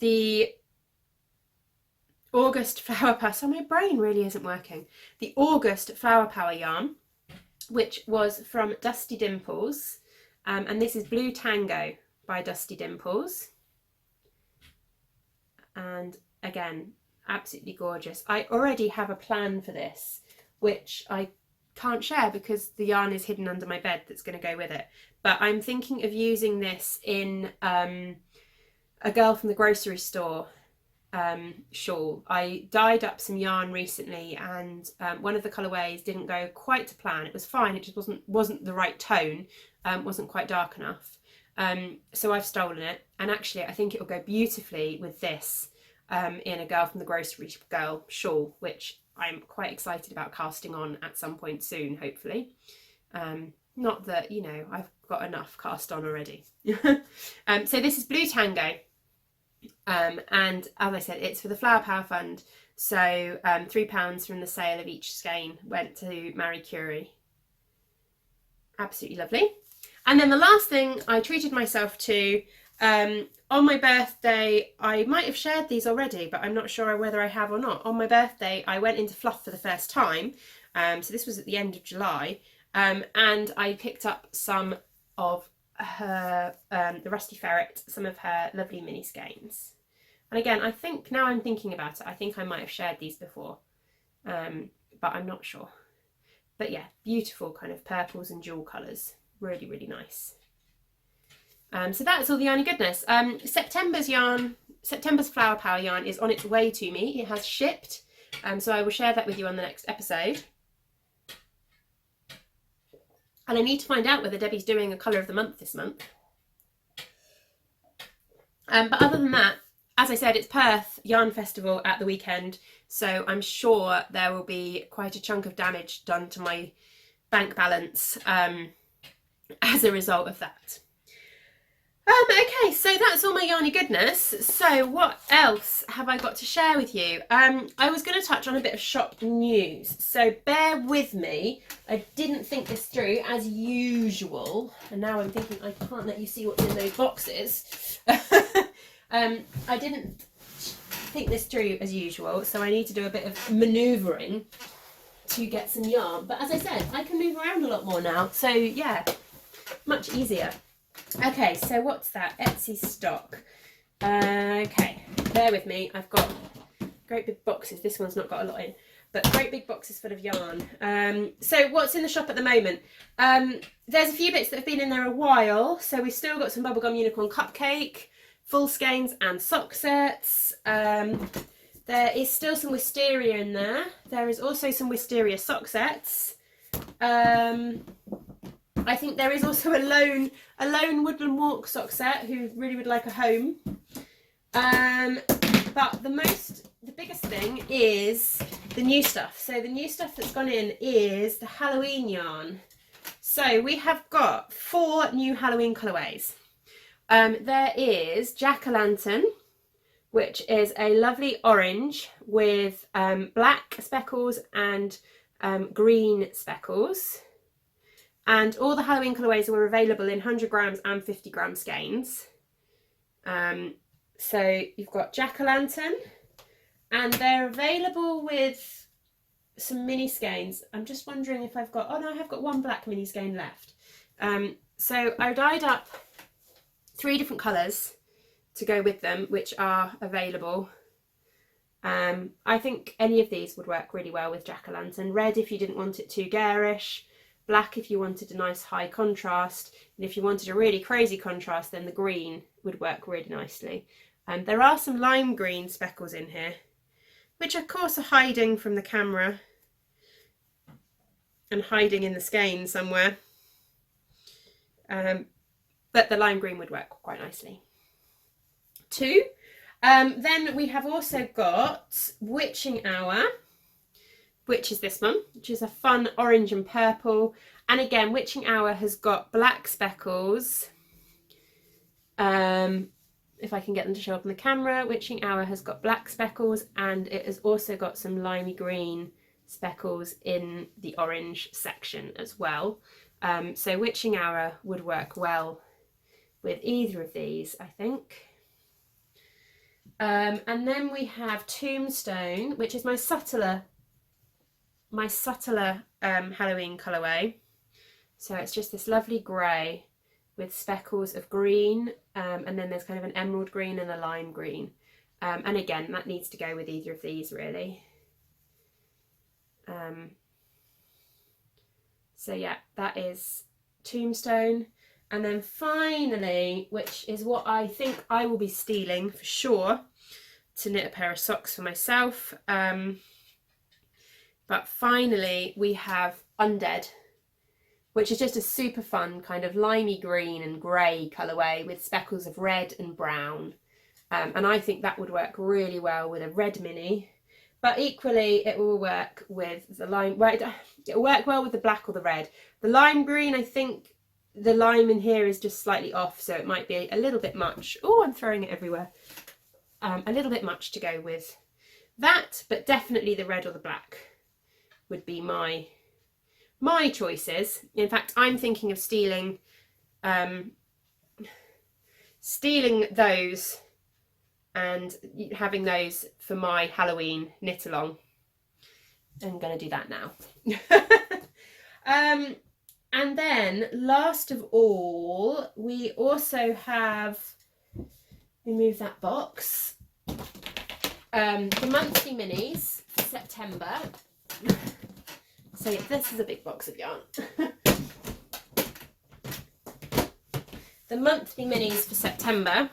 the August Flower Power. So my brain really isn't working. The August Flower Power yarn, which was from Dusty Dimples. And this is Blue Tango by Dusty Dimples. And again, absolutely gorgeous. I already have a plan for this, which I can't share because the yarn is hidden under my bed that's going to go with it. But I'm thinking of using this in a girl from the grocery store shawl. I dyed up some yarn recently, and one of the colourways didn't go quite to plan. It was fine, it just wasn't the right tone, wasn't quite dark enough. So I've stolen it, and actually I think it will go beautifully with this in a girl from the grocery girl shawl, which I'm quite excited about casting on at some point soon, hopefully. Not that, you know, I've got enough cast on already. So this is Blue Tango. And as I said, it's for the Flower Power Fund. So £3 from the sale of each skein went to Marie Curie. Absolutely lovely. And then the last thing I treated myself to on my birthday, I might have shared these already, but I'm not sure whether I have or not. On my birthday, I went into fluff for the first time. So this was at the end of July. And I picked up some of her, the Rusty Ferret, some of her lovely mini skeins. And again, I think, now I'm thinking about it, I think I might have shared these before, but I'm not sure. But yeah, beautiful kind of purples and jewel colours. Really, really nice. So that's all the yarny goodness. September's Flower Power yarn is on its way to me. It has shipped, so I will share that with you on the next episode. And I need to find out whether Debbie's doing a colour of the month this month. But other than that, as I said, it's Perth Yarn Festival at the weekend, so I'm sure there will be quite a chunk of damage done to my bank balance as a result of that. Okay, so that's all my yarny goodness. So what else have I got to share with you? I was going to touch on a bit of shop news, so bear with me. I didn't think this through as usual, and now I'm thinking I can't let you see what's in those boxes. I didn't think this through as usual, so I need to do a bit of manoeuvring to get some yarn. But as I said, I can move around a lot more now, so yeah, much easier. Okay, so what's that? Etsy stock. Okay, bear with me. I've got great big boxes. This one's not got a lot in, but great big boxes full of yarn. So what's in the shop at the moment? There's a few bits that have been in there a while. So we've still got some Bubblegum Unicorn Cupcake, full skeins and sock sets. There is still some wisteria in there. There is also some wisteria sock sets. I think there is also a lone Woodland Walk sock set who really would like a home. But the biggest thing is the new stuff. So the new stuff that's gone in is the Halloween yarn. So we have got 4 new Halloween colourways. There is Jack-o'-lantern, which is a lovely orange with black speckles and green speckles. And all the Halloween colourways were available in 100 grams and 50 gram skeins. So you've got Jack-o'-lantern, and they're available with some mini skeins. I'm just wondering if I've got, oh no, I have got 1 black mini skein left. So I dyed up 3 different colours to go with them, which are available. I think any of these would work really well with Jack-o'-lantern. Red if you didn't want it too garish, black if you wanted a nice high contrast, and if you wanted a really crazy contrast, then the green would work really nicely. There are some lime green speckles in here, which of course are hiding from the camera and hiding in the skein somewhere. But the lime green would work quite nicely. 2. Then we have also got Witching Hour, which is this one, which is a fun orange and purple. And again, Witching Hour has got black speckles. If I can get them to show up on the camera, Witching Hour has got black speckles, and it has also got some limey green speckles in the orange section as well. So Witching Hour would work well with either of these, I think. And then we have Tombstone, which is my subtler Halloween colourway. So it's just this lovely grey with speckles of green, and then there's kind of an emerald green and a lime green. And again, that needs to go with either of these really. So yeah, that is Tombstone. And then finally, which is what I think I will be stealing for sure, to knit a pair of socks for myself. But finally we have Undead, which is just a super fun kind of limey green and grey colourway with speckles of red and brown. And I think that would work really well with a red mini, but equally it will work with the lime, well, it'll work well with the black or the red. The lime green, I think the lime in here is just slightly off, so it might be a little bit much. Oh, I'm throwing it everywhere. A little bit much to go with that, but definitely the red or the black would be my choices. In fact, I'm thinking of stealing those and having those for my Halloween knit along. I'm going to do that now. And then last of all, we also have, remove that box, the monthly minis for September. So yeah, this is a big box of yarn. The monthly minis for September,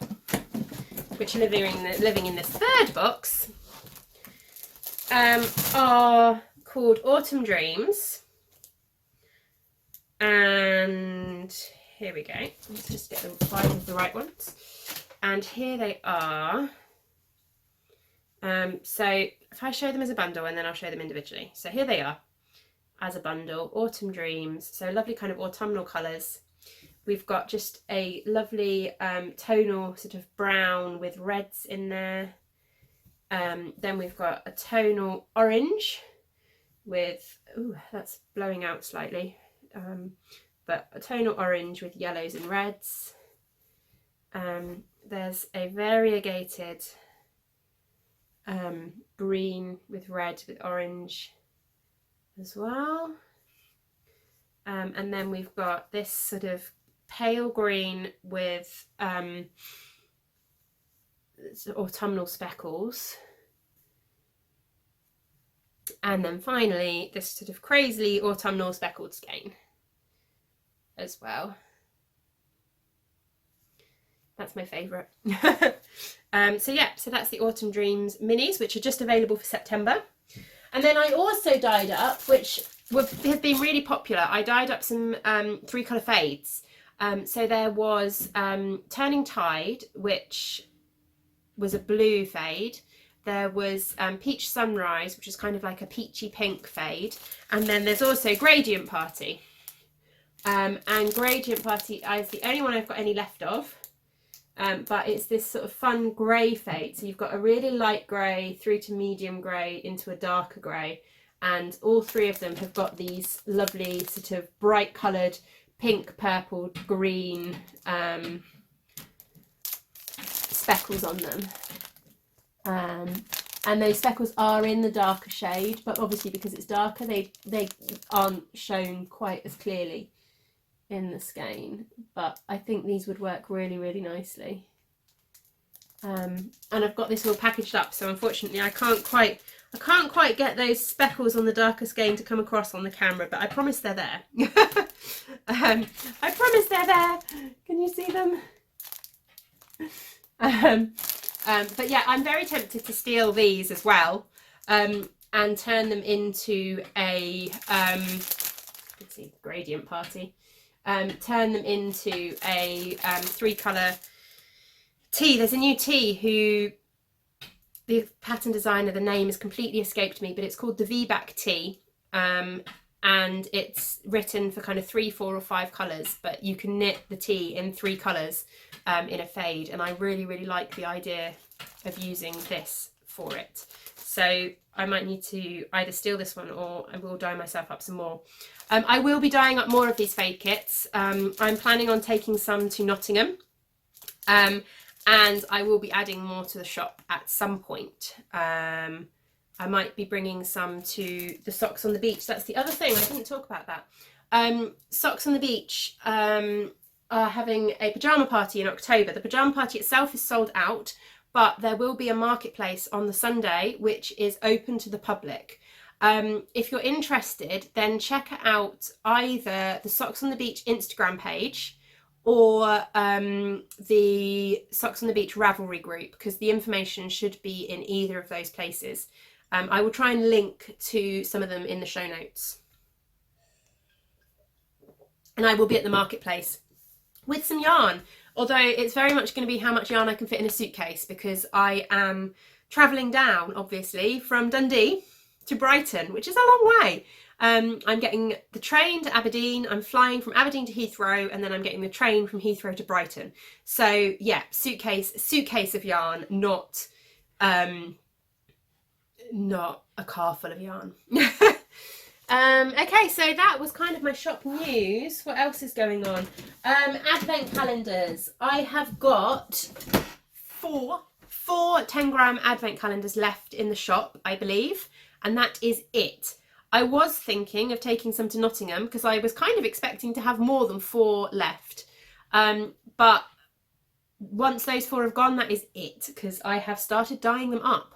which are living in this third box, are called Autumn Dreams. And here we go. Let's just get them 5 of the right ones. And here they are. So if I show them as a bundle and then I'll show them individually. So here they are as a bundle, Autumn Dreams. So lovely kind of autumnal colours. We've got just a lovely tonal sort of brown with reds in there. Then we've got a tonal orange with, ooh, that's blowing out slightly. But a tonal orange with yellows and reds. There's a variegated green with red with orange as well. And then we've got this sort of pale green with autumnal speckles. And then finally this sort of crazily autumnal speckled skein as well. That's my favourite. So yeah, so that's the Autumn Dreams minis, which are just available for September. And then I also dyed up, which have been really popular, I dyed up some 3-colour fades. So there was Turning Tide, which was a blue fade. There was Peach Sunrise, which is kind of like a peachy pink fade. And then there's also Gradient Party. And Gradient Party is the only one I've got any left of. But it's this sort of fun grey fade. So you've got a really light grey through to medium grey into a darker grey. And all 3 of them have got these lovely sort of bright coloured pink, purple, green speckles on them. And those speckles are in the darker shade, but obviously because it's darker, they aren't shown quite as clearly in the skein. But I think these would work really, really nicely. And I've got this all packaged up, so unfortunately I can't quite get those speckles on the darker skein to come across on the camera, but I promise they're there. I promise they're there. Can you see them? But yeah, I'm very tempted to steal these as well, and turn them into a let's see, Gradient Party. Turn them into a 3-colour tee. There's a new tee who the pattern designer, the name has completely escaped me, but it's called the V-back tee. And it's written for kind of 3, 4 or 5 colours, but you can knit the tee in 3 colours in a fade, and I really, really like the idea of using this for it. So I might need to either steal this one or I will dye myself up some more. I will be dyeing up more of these fade kits. I'm planning on taking some to Nottingham, and I will be adding more to the shop at some point. I might be bringing some to the Socks on the Beach. That's the other thing, I didn't talk about that. Socks on the Beach are having a pyjama party in October. The pyjama party itself is sold out, but there will be a marketplace on the Sunday which is open to the public. If you're interested, then check out either the Socks on the Beach Instagram page or the Socks on the Beach Ravelry group, because the information should be in either of those places. I will try and link to some of them in the show notes. And I will be at the marketplace with some yarn, although it's very much going to be how much yarn I can fit in a suitcase, because I am travelling down, obviously, from Dundee to Brighton, which is a long way. I'm getting the train to Aberdeen, I'm flying from Aberdeen to Heathrow, and then I'm getting the train from Heathrow to Brighton. So yeah, suitcase of yarn, not a car full of yarn. Okay, so that was kind of my shop news. What else is going on? Advent calendars. I have got four 10-gram advent calendars left in the shop, I believe, and that is it. I was thinking of taking some to Nottingham because I was kind of expecting to have more than 4 left. But once those 4 have gone, that is it, because I have started dyeing them up.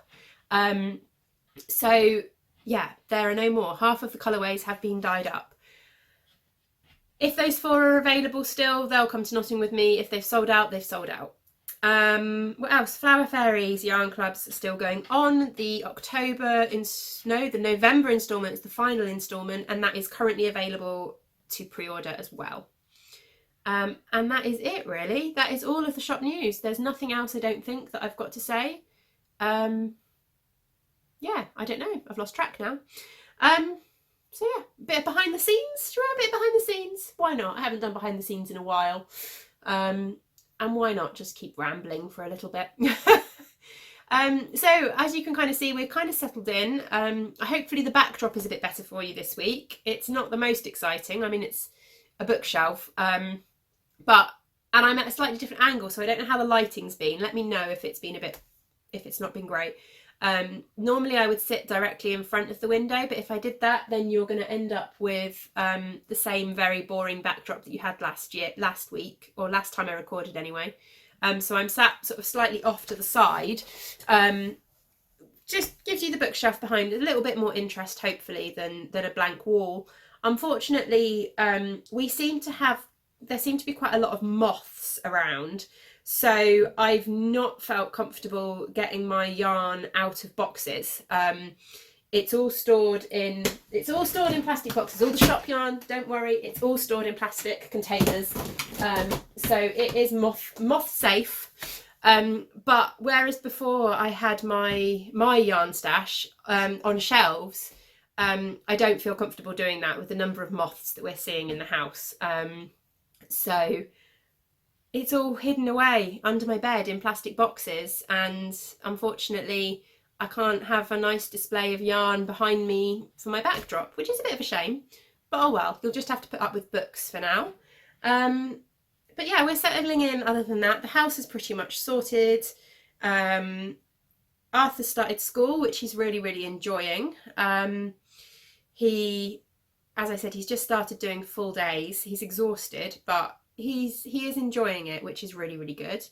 So yeah, there are no more. Half of the colourways have been dyed up. If those 4 are available still, they'll come to Nottingham with me. If they've sold out, they've sold out. What else? Flower Fairies yarn clubs are still going on. The November instalment is the final instalment, and that is currently available to pre-order as well. And that is it, really. That is all of the shop news. There's nothing else, I don't think, that I've got to say. Yeah, I don't know. I've lost track now. So yeah, a bit of behind the scenes. Sure, a bit behind the scenes. Why not? I haven't done behind the scenes in a while. And why not just keep rambling for a little bit? So as you can kind of see, we've kind of settled in. Hopefully the backdrop is a bit better for you this week. It's not the most exciting. I mean, it's a bookshelf, and I'm at a slightly different angle, so I don't know how the lighting's been. Let me know if it's not been great. Normally I would sit directly in front of the window, but if I did that, then you're going to end up with the same very boring backdrop that you had last week, or last time I recorded anyway. So I'm sat sort of slightly off to the side. Just gives you the bookshelf behind a little bit more interest, hopefully, than a blank wall. Unfortunately, there seem to be quite a lot of moths around. So I've not felt comfortable getting my yarn out of boxes. It's all stored in plastic boxes. All the shop yarn, don't worry, it's all stored in plastic containers. So it is moth safe. But whereas before I had my yarn stash on shelves, I don't feel comfortable doing that with the number of moths that we're seeing in the house. So it's all hidden away under my bed in plastic boxes, and unfortunately I can't have a nice display of yarn behind me for my backdrop, which is a bit of a shame, but oh well, you'll just have to put up with books for now. But yeah, we're settling in. Other than that, the house is pretty much sorted. Arthur started school, which he's really enjoying. He, as I said, he's just started doing full days. He's exhausted, but he is enjoying it, which is really good.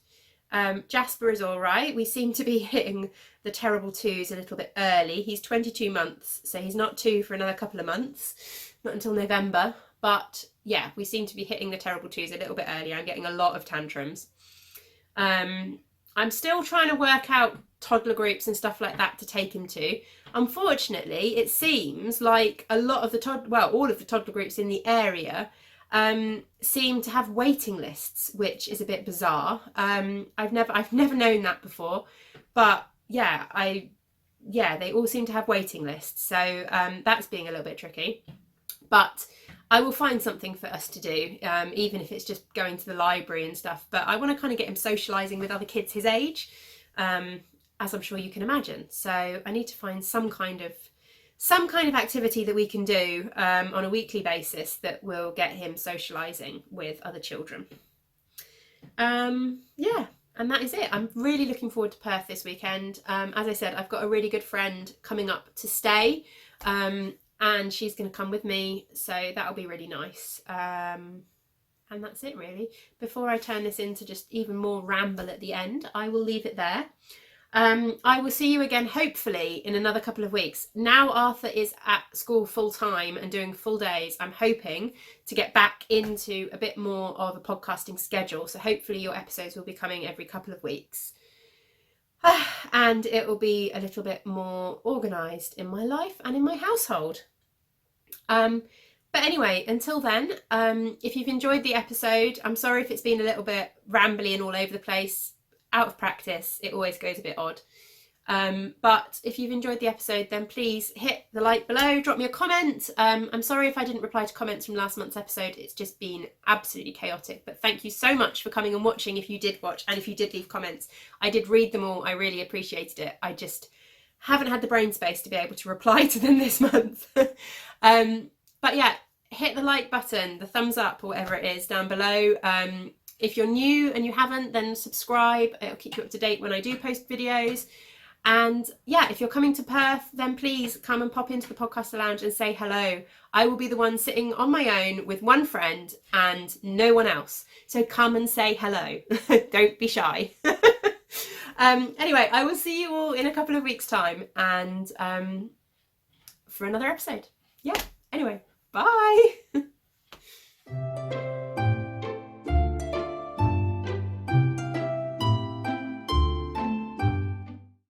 Jasper is all right. We seem to be hitting the terrible 2s a little bit early. He's 22 months, so he's not 2 for another couple of months, not until November. But yeah, we seem to be hitting the terrible 2s a little bit early. I'm getting a lot of tantrums. I'm still trying to work out toddler groups and stuff like that to take him to. Unfortunately, it seems like all of the toddler groups in the area seem to have waiting lists, which is a bit bizarre. I've never known that before, but yeah, they all seem to have waiting lists, so that's being a little bit tricky. But I will find something for us to do, even if it's just going to the library and stuff. But I want to kind of get him socialising with other kids his age, as I'm sure you can imagine. So I need to find some kind of activity that we can do on a weekly basis that will get him socialising with other children. Yeah, and that is it. I'm really looking forward to Perth this weekend. As I said, I've got a really good friend coming up to stay, and she's going to come with me, so that'll be really nice. And that's it, really. Before I turn this into just even more ramble at the end, I will leave it there. I will see you again, hopefully, in another couple of weeks. Now Arthur is at school full time and doing full days, I'm hoping to get back into a bit more of a podcasting schedule. So hopefully your episodes will be coming every couple of weeks. And it will be a little bit more organised in my life and in my household. But anyway, until then, if you've enjoyed the episode, I'm sorry if it's been a little bit rambly and all over the place. Out of practice, it always goes a bit odd. But if you've enjoyed the episode, then please hit the like below, drop me a comment. I'm sorry if I didn't reply to comments from last month's episode. It's just been absolutely chaotic. But thank you so much for coming and watching if you did watch, and if you did leave comments. I did read them all. I really appreciated it. I just haven't had the brain space to be able to reply to them this month. But yeah, hit the like button, the thumbs up or whatever it is down below. If you're new and you haven't, then subscribe. It'll keep you up to date when I do post videos. And yeah, if you're coming to Perth, then please come and pop into the Podcaster Lounge and say hello. I will be the one sitting on my own with one friend and no one else. So come and say hello. Don't be shy. Anyway, I will see you all in a couple of weeks' time and for another episode. Yeah, anyway, bye.